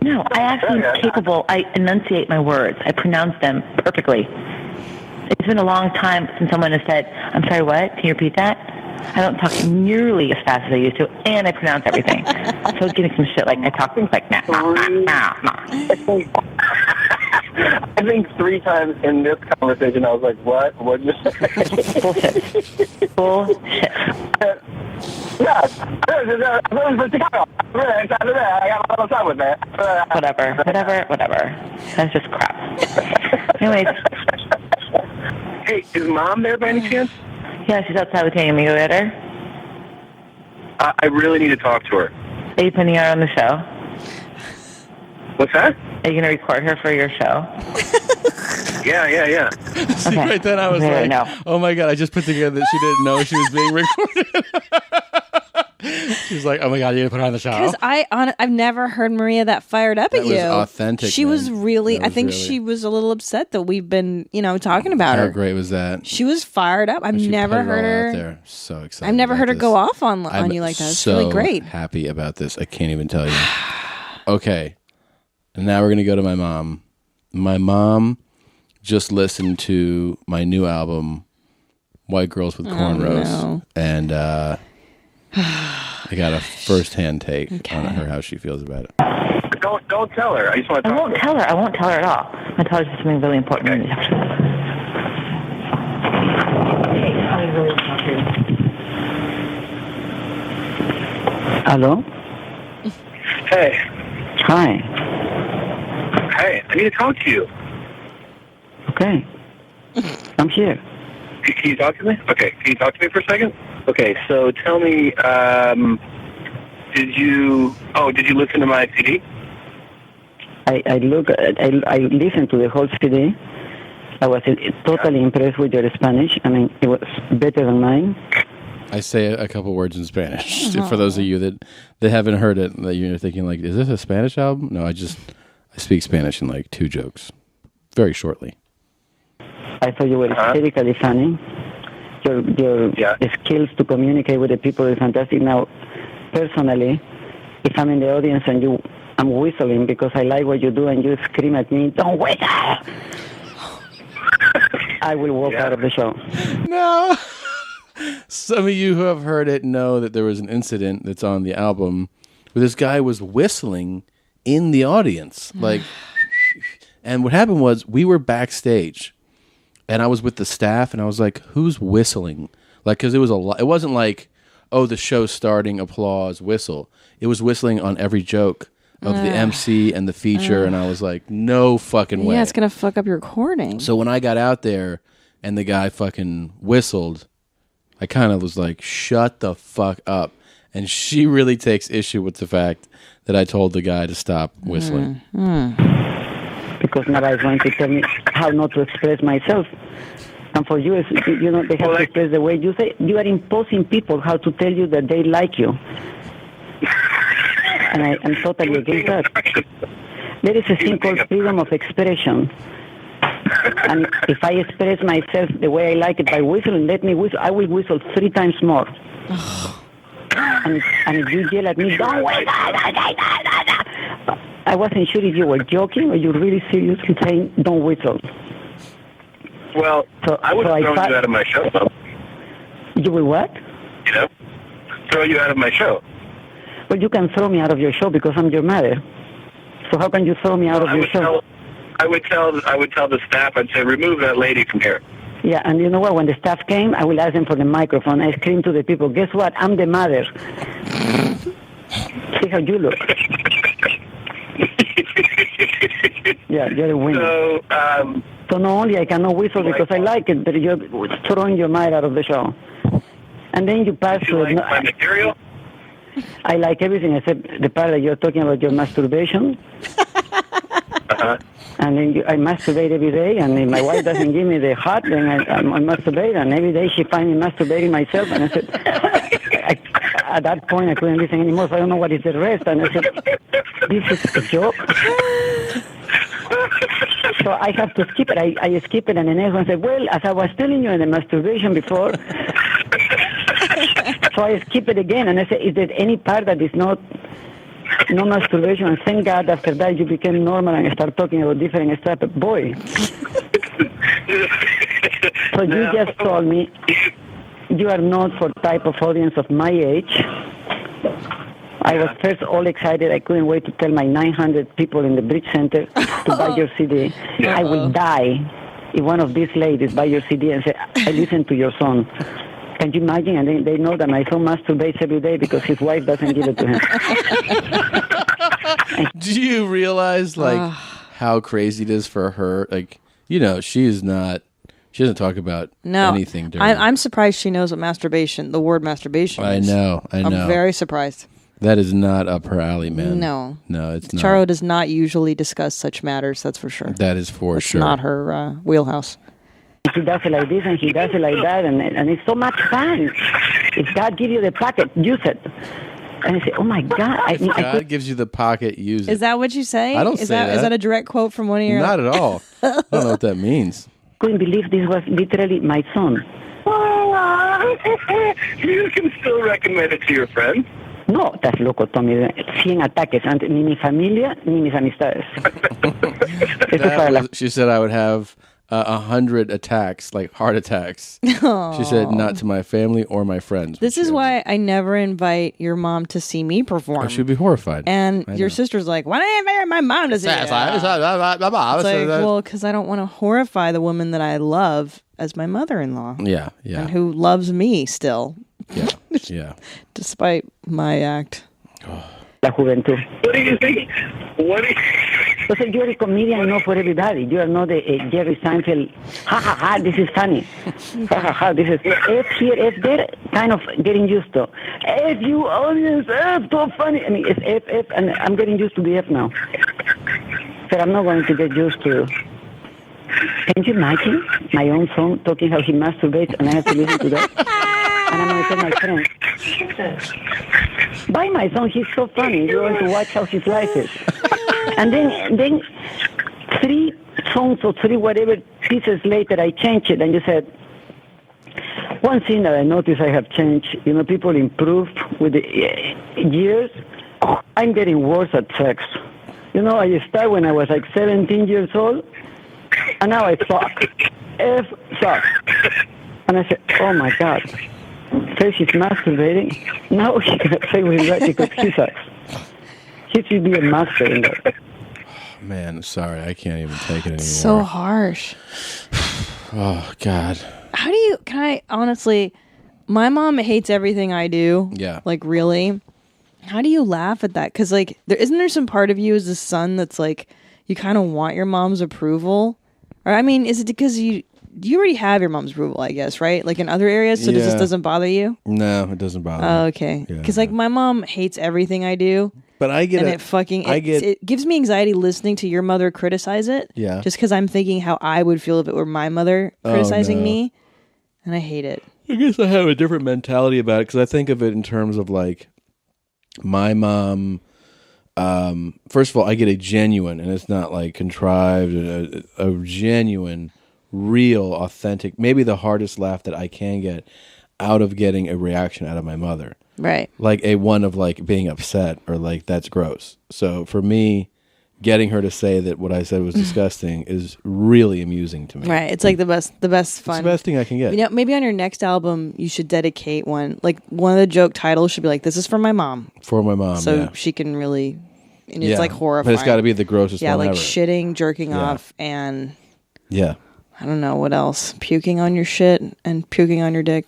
No, I actually am capable. I enunciate my words. I pronounce them perfectly. It's been a long time since someone has said, I'm sorry, what? Can you repeat that? I don't talk nearly as fast as I used to, and I pronounce everything. So I was getting some shit like I talk like nah. I think 3 times in this conversation I was like, what? What'd you say? Bullshit. Yeah, I got a little time with that. Whatever. That's just crap. Anyways. Hey, is mom there by any chance? Yeah, she's outside with taking me to get her. I really need to talk to her. Are you putting her on the show? What's that? Are you going to record her for your show? Yeah. See, right then I was like, oh my God, I just put together that she didn't know she was being recorded. She's like, oh my God, you're going to put her on the show? Because I've never heard Maria that fired up at you. That was authentic. She was really, I think really... she was a little upset that we've been, talking about her. How great was that? She was fired up. I've never heard her. Out there. So excited. I've never heard her go off on you like that. It's really great. Happy about this. I can't even tell you. Okay. And now we're going to go to my mom. My mom just listened to my new album, White Girls with Cornrows. No. And I got a first-hand take on her, how she feels about it. Don't tell her. I just want to talk I won't tell her. I won't tell her at all. I tell her something really important. Okay. Hello? Hey. Hi. Hey, I need to talk to you. Okay. I'm here. Can you talk to me? Okay, can you talk to me for a second? Okay, so tell me, did you listen to my CD? I listened to the whole CD. I was totally impressed with your Spanish. I mean, it was better than mine. I say a couple words in Spanish. For those of you that haven't heard it, that you're thinking like, is this a Spanish album? No, I speak Spanish in like 2 jokes, very shortly. I thought you were hysterically funny. Your skills to communicate with the people is fantastic. Now, personally, if I'm in the audience and I'm whistling because I like what you do and you scream at me, don't whistle! I will walk out of the show. No. Some of you who have heard it know that there was an incident that's on the album where this guy was whistling in the audience. And what happened was we were backstage. And I was with the staff, and I was like, "Who's whistling?" Because it was it wasn't like, "Oh, the show's starting, applause, whistle." It was whistling on every joke of the MC and the feature, and I was like, "No fucking way!" Yeah, it's gonna fuck up your recording. So when I got out there, and the guy fucking whistled, I kind of was like, "Shut the fuck up!" And she really takes issue with the fact that I told the guy to stop whistling. Because nobody is going to tell me how not to express myself. And for you, they have to express the way you say. You are imposing people how to tell you that they like you. And I'm totally against that. There is a thing called freedom of expression. And if I express myself the way I like it by whistling, let me whistle. I will whistle 3 times more. And if you yell at me, don't whistle. I wasn't sure if you were joking or you were really seriously saying, don't whistle. Well, I would throw you out of my show, though. You will what? Throw you out of my show. Well, you can throw me out of your show because I'm your mother. So how can you throw me out of your show? I would tell the staff, I'd say, remove that lady from here. Yeah, and you know what? When the staff came, I will ask them for the microphone. I scream to the people, guess what? I'm the mother. See how you look. Yeah, you're a winner. So not only I cannot whistle because I like it, but you're throwing your mind out of the show. And then you pass to like my material? I like everything except the part that you're talking about your masturbation. And then I masturbate every day, and if my wife doesn't give me the hot, then I masturbate, and every day she finds me masturbating myself, and I said, at that point I couldn't listen anymore, so I don't know what is the rest, and I said, this is a joke. So I have to skip it. I skip it, and the next one said, well, as I was telling you in the masturbation before, so I skip it again, and I said, is there any part that is no masturbation? And thank God after that you became normal and start talking about different stuff. But boy, so you just told me you are not for type of audience of my age. I was first all excited. I couldn't wait to tell my 900 people in the Bridge Center to buy your CD. I will die if one of these ladies buy your CD and say, I listen to your song. Can you imagine? And they know that my son masturbates every day because his wife doesn't give it to him. Do you realize, how crazy it is for her? She doesn't talk about anything during I'm surprised she knows what the word masturbation is. I know. I'm very surprised. That is not up her alley, man. No, it's not. Charo does not usually discuss such matters, that's for sure. That is for sure. It's not her wheelhouse. He does it like this and he does it like that, and it's so much fun. If God gives you the packet, use it. And I say, oh my God. God gives you the pocket, use it. Is that what you say? I don't say that. Is that a direct quote from one of your... Not at all. I don't know what that means. Couldn't believe this was literally my son. You can still recommend it to your friends. No, estás loco, Tommy. 100 ataques. Ni mi familia, ni mis amistades. She said I would have 100 attacks, like heart attacks. Aww. She said not to my family or my friends. This is why I never invite your mom to see me perform. Oh, she'd be horrified. And your sister's like, why don't you invite my mom to see me? It's like, well, because I don't want to horrify the woman that I love as my mother-in-law. Yeah. And who loves me still. Yeah. Despite my act. La juventud. What do you think? So you're a comedian, not for everybody. You are not a Jerry Seinfeld. Ha ha ha! This is funny. Ha ha ha! This is F here, F there. Kind of getting used to. F you audience, F so funny. I mean, it's F, and I'm getting used to the F now. But I'm not going to get used to. Can you imagine my own son talking how he masturbates, and I have to listen to that? And I'm going to tell my friends. Buy my son, he's so funny. You want to watch how his life is. And then 3 songs or 3 whatever pieces later, I changed it, and you said, one thing that I noticed I have changed, people improve with the years. I'm getting worse at sex. I started when I was like 17 years old, and now I suck. F suck. And I said, oh my God. First he's masturbating. Now he can say what he's right because he sucks. He should be a master in that. Man, sorry, I can't even take it anymore. So harsh. Oh, God. Can I honestly, my mom hates everything I do. Yeah. Like, really? How do you laugh at that? Because, like, isn't there some part of you as a son that's like, you kind of want your mom's approval? Or, I mean, is it because you already have your mom's approval, I guess, right? Like in other areas, so this doesn't bother you? No, it doesn't bother me. Oh, okay. Because my mom hates everything I do. But I get it gives me anxiety listening to your mother criticize it. Yeah. Just because I'm thinking how I would feel if it were my mother criticizing me. And I hate it. I guess I have a different mentality about it because I think of it in terms of like my mom. First of all, I get a genuine, and it's not like contrived, a genuine, real, authentic, maybe the hardest laugh that I can get out of getting a reaction out of my mother. Right. Like a one of like being upset or like that's gross. So for me, getting her to say that what I said was disgusting is really amusing to me. Right. It's like the best fun. It's the best thing I can get. Maybe on your next album you should dedicate one. Like one of the joke titles should be like, "This is for my mom." For my mom. So she can really. And it's like horrifying. But it's got to be the grossest one like ever. shitting, jerking off, and I don't know what else. Puking on your shit and puking on your dick.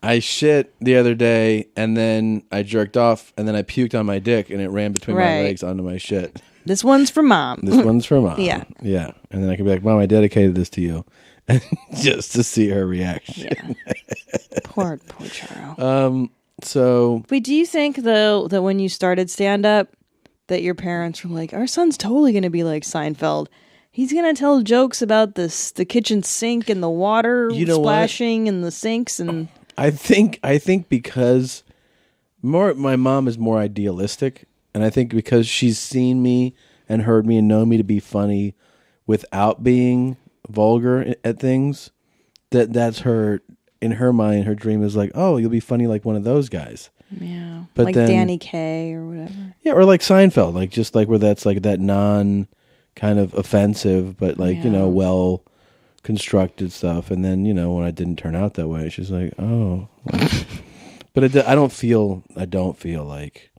I shit the other day, and then I jerked off, and then I puked on my dick, and it ran between my legs onto my shit. This one's for mom. This one's for mom. Yeah. And then I can be like, Mom, I dedicated this to you. Just to see her reaction. Yeah. Poor Charo. So... Wait, do you think, though, that when you started stand-up, that your parents were like, our son's totally going to be like Seinfeld. He's going to tell jokes about the kitchen sink and the water splashing in the sinks. And I think because my mom is more idealistic, and I think because she's seen me and heard me and known me to be funny without being vulgar at things, that's her, in her mind, her dream is like, oh, you'll be funny like one of those guys. Yeah. But like then, Danny Kaye or whatever. Yeah, or like Seinfeld, like just like where that's like that non kind of offensive, but like, well constructed stuff. And then, when I didn't turn out that way, she's like, oh. But I don't feel like,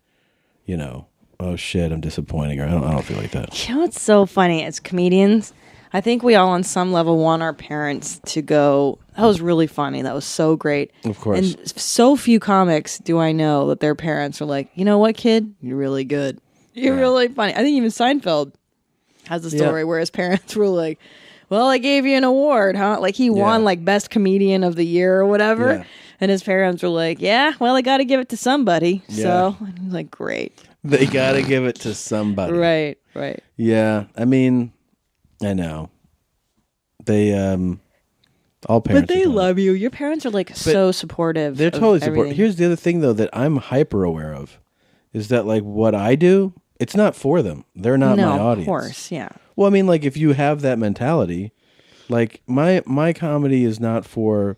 oh shit, I'm disappointing her. I don't feel like that. It's so funny as comedians. I think we all on some level want our parents to go, that was really funny. That was so great. Of course. And so few comics do I know that their parents are like, you know what, kid? You're really good. You're really funny. I think even Seinfeld has a story where his parents were like, well, I gave you an award, huh? Like he won like best comedian of the year or whatever. Yeah. And his parents were like, yeah, well, I got to give it to somebody. Yeah. So and he's like, great. They got to give it to somebody. Right. Yeah. I mean, I know. they all parents. But they love you. Your parents are like so supportive. They're totally supportive. Here's the other thing though that I'm hyper aware of is that like what I do, it's not for them. They're not my audience. Of course, yeah. Well, I mean, like if you have that mentality, like my comedy is not for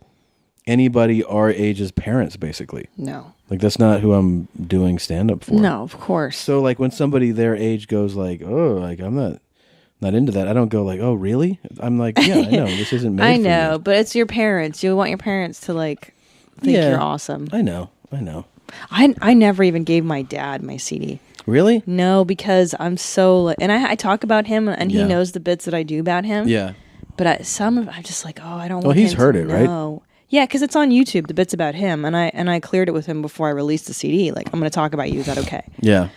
anybody our age's parents, basically. No. Like that's not who I'm doing stand up for. No, of course. So like when somebody their age goes like, oh, like I'm not into that. I don't go like, oh, really? I'm like, yeah, I know this isn't made. I for know, you. but it's your parents. You want your parents to like think you're awesome. I know. I never even gave my dad my CD. Really? No, because I'm so and I talk about him and he knows the bits that I do about him. Yeah. But I'm just like, oh, I don't. Well, want he's him heard to it, right? know. Yeah, because it's on YouTube. The bits about him, and I cleared it with him before I released the CD. Like, I'm going to talk about you. Is that okay? Yeah.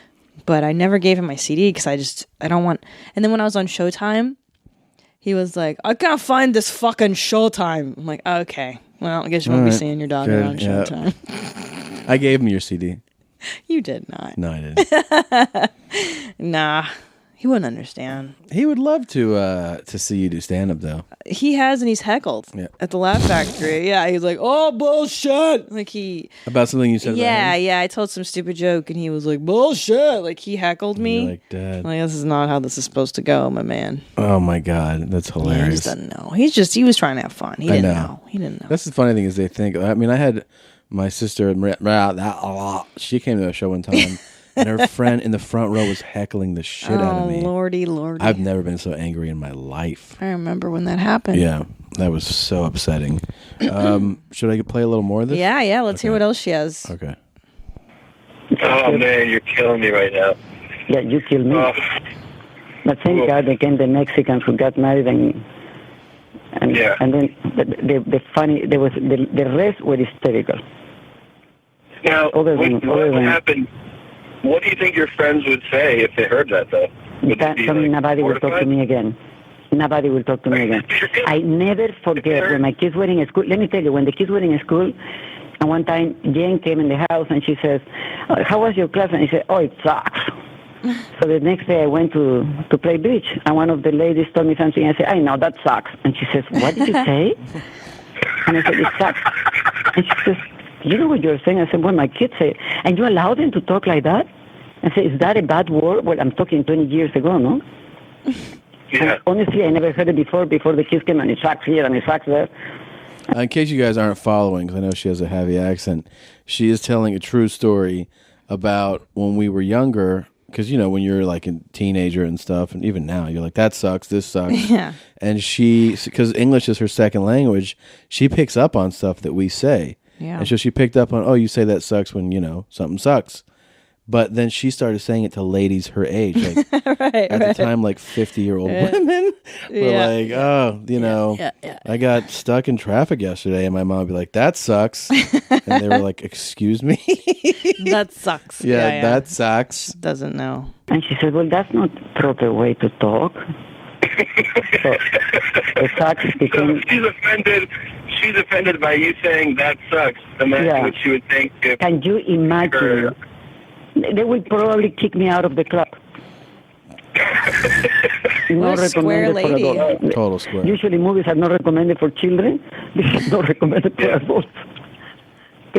But I never gave him my CD because I don't want. And then when I was on Showtime, he was like, I can't find this fucking Showtime. I'm like, okay, well, I guess you won't be seeing your daughter on Showtime. I gave him your CD. You did not. No, I didn't. Nah, he wouldn't understand. He would love to see you do stand up though. He has, and he's heckled at the Laugh Factory. Yeah, he's like, oh, bullshit. Like about something you said. Yeah. I told some stupid joke, and he was like, bullshit. Like he heckled me. You're like, Dad. Like this is not how this is supposed to go, my man. Oh my God, that's hilarious. Yeah, he just doesn't know. He was trying to have fun. He didn't know. He didn't know. That's the funny thing is they think. I mean, I had my sister. She came to a show one time. And her friend in the front row was heckling the shit out of me. Lordy. I've never been so angry in my life. I remember when that happened. Yeah, that was so upsetting. Should I play a little more of this? Yeah. Let's hear what else she has. Okay. Oh, man, you're killing me right now. Yeah, you killed me. But thank God again the Mexicans who got married and then the funny, there was the rest were hysterical. Now, what happened? What do you think your friends would say if they heard that, though? Nobody will talk to me again. Nobody will talk to me again. I never forget when my kids were in school. Let me tell you, when the kids were in school, and one time Jane came in the house and she says, how was your class? And I said, oh, it sucks. So the next day I went to play bridge, and one of the ladies told me something. I said, I know, that sucks. And she says, what did you say? And I said, it sucks. And she says, you know what you're saying? I said, well, my kids say, and you allow them to talk like that? I said, is that a bad word? Well, I'm talking 20 years ago, no? Yeah. Honestly, I never heard it before the kids came and it sucks here and it sucks there. In case you guys aren't following, because I know she has a heavy accent, she is telling a true story about when we were younger, because, you know, when you're like a teenager and stuff, and even now, you're like, that sucks, this sucks. Yeah. And because English is her second language, she picks up on stuff that we say. Yeah. And so she picked up on, oh, you say that sucks when, you know, something sucks. But then she started saying it to ladies her age. Like, at the time, like 50-year-old women were like, oh, you know, I got stuck in traffic yesterday. And my mom would be like, that sucks. And they were like, excuse me? That sucks. Yeah, that sucks. Doesn't know. And she said, well, that's not proper way to talk. So, it sucks because she's offended by you saying that sucks. Imagine what she would think if... Can you imagine? They will probably kick me out of the club. Not recommended for adults. Total square. Usually movies are not recommended for children. This is not recommended for adults.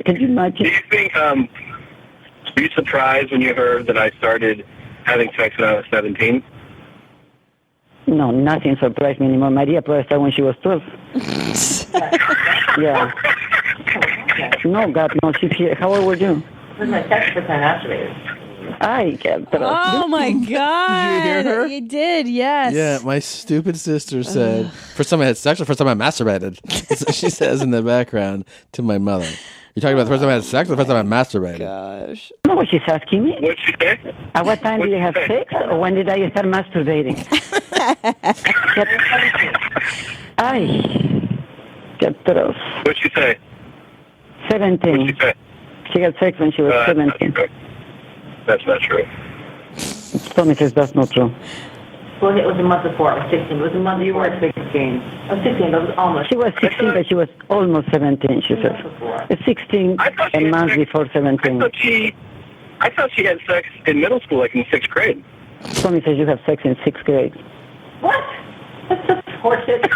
Can you imagine? Do you think, were you surprised when you heard that I started having sex when I was 17? No, nothing surprised me anymore. Maria probably started when she was 12. Yeah. No, God, no, she's here. How old were you? This is my sex percent masturbated. Oh my God. Did you hear her? You did, yes. Yeah, my stupid sister said, first time I had sex or first time I masturbated? She says in the background to my mother. You're talking about the first time I had sex or the first time I masturbated? Gosh. You know what she's asking me? What'd she say? At what time did you have sex or when did I start masturbating? What'd she say? 17. What'd she say? She had sex when she was 17. That's not true. Tommy says that's not true. Well, it was a month before. I was 16. It was a month before. You were 16. I was 16. I was almost. She was 16, but she was almost 17, she says. It's 16 a month before 17. I thought she had sex in middle school, like in 6th grade. Tommy says you have sex in 6th grade. What? That's just horseshit.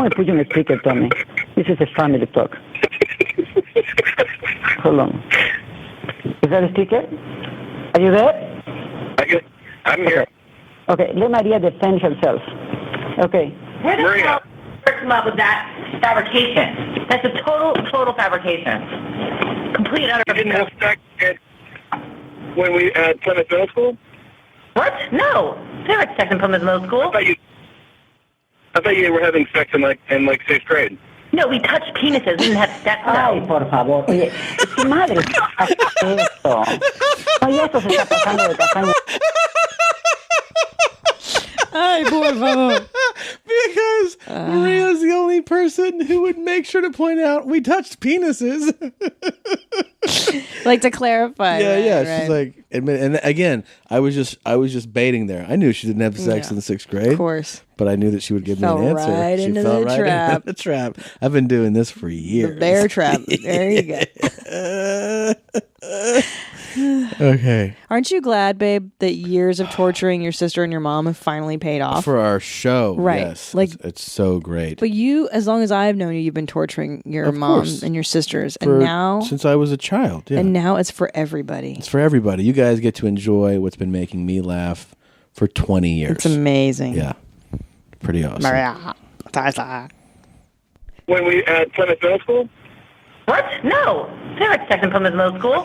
going to put you on a speaker, Tommy. This is a family talk. Hold on. Is that a speaker? Are you there? I'm here. Okay, let Maria defend herself. Okay. Where the hell did you come up with that fabrication? That's a total fabrication. Complete and utter. You didn't have sex when we at Plymouth Middle School? What? No. They had sex in Plymouth Middle School. I thought you were having sex in like 6th grade. No, we touched penises. We didn't have sex. Ay, por favor. Oye, tu madre. Eso. Oye, esto se está pasando de castaña. Ay, por favor. Because Maria's the only person who would make sure to point out we touched penises. Like to clarify. Yeah. Right. She's like, and again, I was just baiting there. I knew she didn't have sex in the 6th grade, of course, but I knew that she would give me an answer. Right she into fell the right trap. into the trap. I've been doing this for years. The bear trap. There you go. Okay. Aren't you glad, babe, that years of torturing your sister and your mom have finally paid off? For our show, right? Yes, Like it's so great. But you, as long as I've known you, you've been torturing your mom and your sisters, and now since I was a child, yeah. And now it's for everybody. It's for everybody. You guys get to enjoy what's been making me laugh for 20 years. It's amazing. Yeah, pretty awesome. Maria. When we at Plymouth Middle School? What? No. They had sex in Plymouth Middle School.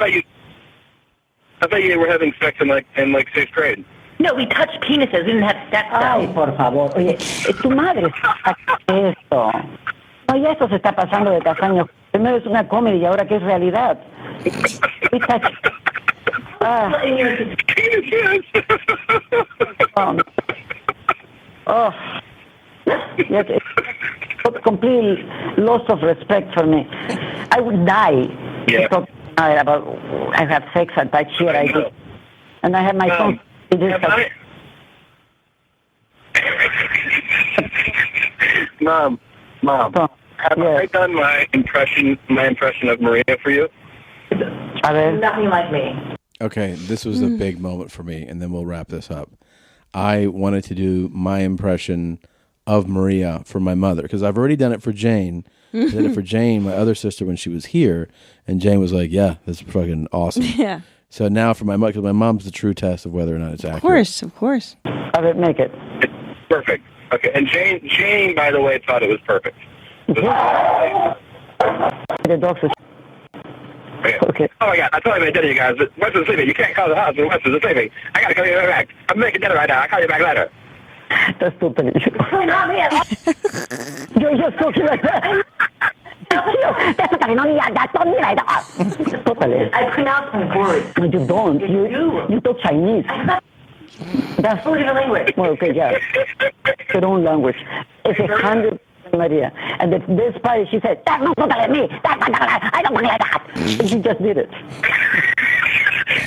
I thought you were having sex in like 6th grade. No, we touched penises. We didn't have sex. Ay, por favor. Oye, tu madre. Eso. Oye, esto se está pasando de castaño. Primero es una comedy y ahora que es realidad. Yes, it's complete loss of respect for me. I would die. Yeah. About I have sex at that shit I did, and I have my phone. Mom, have I done my impression of Maria for you? Nothing like me. Okay, this was a big moment for me, and then we'll wrap this up. I wanted to do my impression of Maria for my mother, because I've already done it for Jane. I did it for Jane, my other sister, when she was here, and Jane was like, yeah, that's fucking awesome. Yeah. So now for my mom, because my mom's the true test of whether or not it's accurate. Of course. I would make it. It's perfect. Okay, and Jane, by the way, thought it was perfect. The dogs are... Okay. Oh my God! I told him I did it, you guys. But Weston's sleeping. You can't call the house when Weston's sleeping. I gotta call you back. I'm making dinner right now. I'll call you back later. That's stupid. You're just talking like that. Totally. I pronounce some words. No, you don't. You talk Chinese. That's a different language. Well, okay, yeah. Your own language. It's 100%. Maria. And the best part is she said, "That's not looking at me. I don't want like that." And she just did it.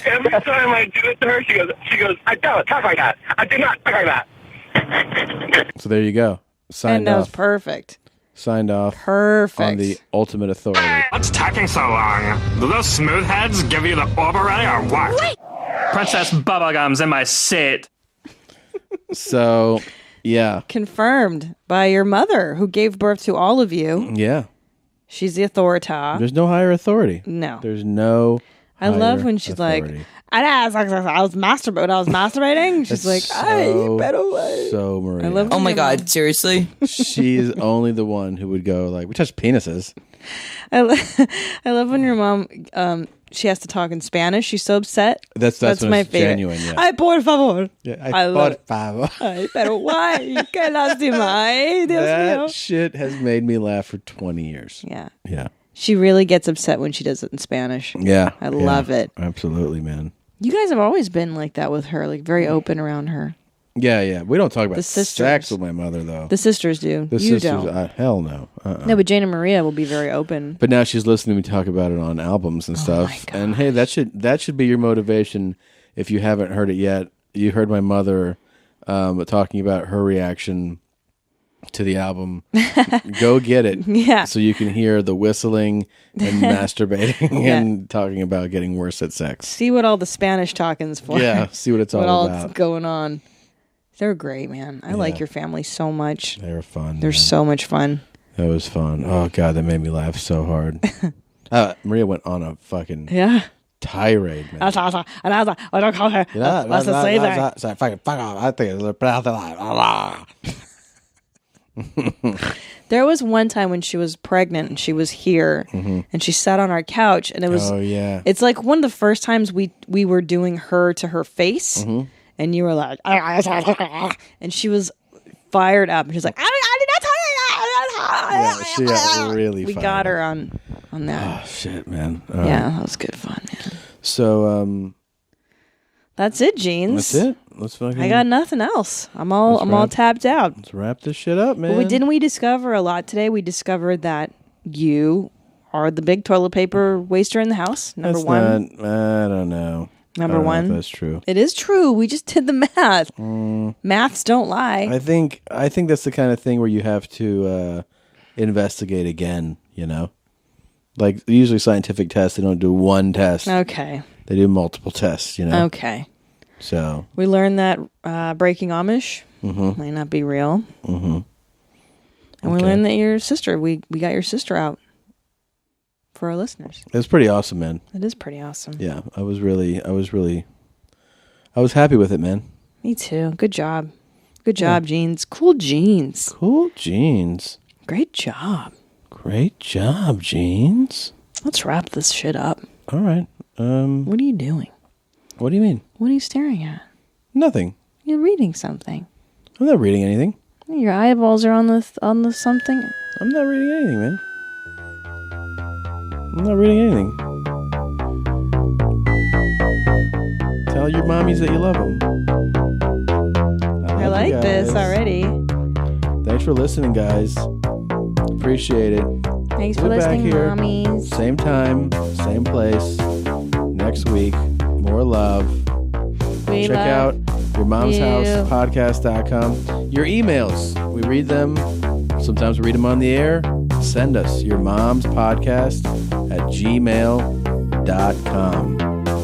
Every time I do it to her, she goes, "I don't talk like that. I do not talk like that." So there you go. Signed And that was off. perfect. Signed off. Perfect. On the ultimate authority. What's taking so long? Do those smooth heads give you the orb already or what? Wait. Princess Bubblegum's in my seat. So, yeah. Confirmed by your mother, who gave birth to all of you. Yeah. She's the authorita. There's no higher authority. No. There's no I love when she's authority. like, I was masturbating. She's like, so, better so Maria. I love Oh my God, seriously? She's only the one who would go like, we touched penises. I love when your mom, she has to talk in Spanish. She's so upset. That's my favorite. Genuine, yeah. Ay, por favor. Yeah, I love por favor. Ay, pero why? Qué lástima. Ay, Dios That mío. shit has made me laugh for 20 years. Yeah. Yeah. She really gets upset when she does it in Spanish. Yeah. I love it. Absolutely, man. You guys have always been like that with her, like very open around her. Yeah. We don't talk about The sisters. sex with my mother, though. The sisters do. The you sisters, don't. hell no. No, but Jane and Maria will be very open. But now she's listening to me talk about it on albums and stuff. And hey, that should be your motivation if you haven't heard it yet. You heard my mother talking about her reaction to the album. Go get it. Yeah. So you can hear the whistling and masturbating Yeah. and talking about getting worse at sex. See what all the Spanish talking's for. Yeah, see what it's all what all about. it's going on. They're great, man. I like your family so much. They're fun. They're so much fun. That was fun. Oh, God, that made me laugh so hard. Maria went on a fucking tirade, man. And I was like, oh, don't call her. Let's just say that. Fuck off. I think it's... There was one time when she was pregnant and she was here and she sat on our couch and it was, it's like one of the first times we were doing her to her face and you were like, and she was fired up and she's like, I did not tell you that. Yeah, she got really We fired got her up. on that. Oh, shit, man. Yeah, that was good fun, man. So, that's it, Jeans. That's it. Let's fucking... I got nothing else. I'm all tapped out. Let's wrap this shit up, man. But didn't we discover a lot today? We discovered that you are the big toilet paper waster in the house. Number one. I don't know. Number one. If that's true. It is true. We just did the math. Maths don't lie. I think that's the kind of thing where you have to investigate again. You know, like usually scientific tests, they don't do one test. Okay. They do multiple tests. You know. Okay. So we learned that Breaking Amish might not be real. And we learned that your sister, we got your sister out for our listeners. It's pretty awesome, man. It is pretty awesome. Yeah, I was happy with it, man. Me too. Good job. Good job, Jeans. Cool jeans. Cool jeans. Great job. Great job, Jeans. Let's wrap this shit up. All right. What are you doing? What do you mean? What are you staring at? Nothing. You're reading something. I'm not reading anything. Your eyeballs are on the something. I'm not reading anything, man. I'm not reading anything. Tell your mommies that you love them. I like this already. Thanks for listening, guys. Appreciate it. Thanks for listening, back here, mommies. Same time, same place. Next week, more love. Check out yourmomshousepodcast.com. Your emails, we read them. Sometimes we read them on the air. Send us your mom's podcast at gmail.com.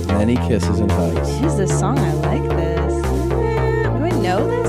Many kisses and hugs. This is this song. I like this. Do I know this?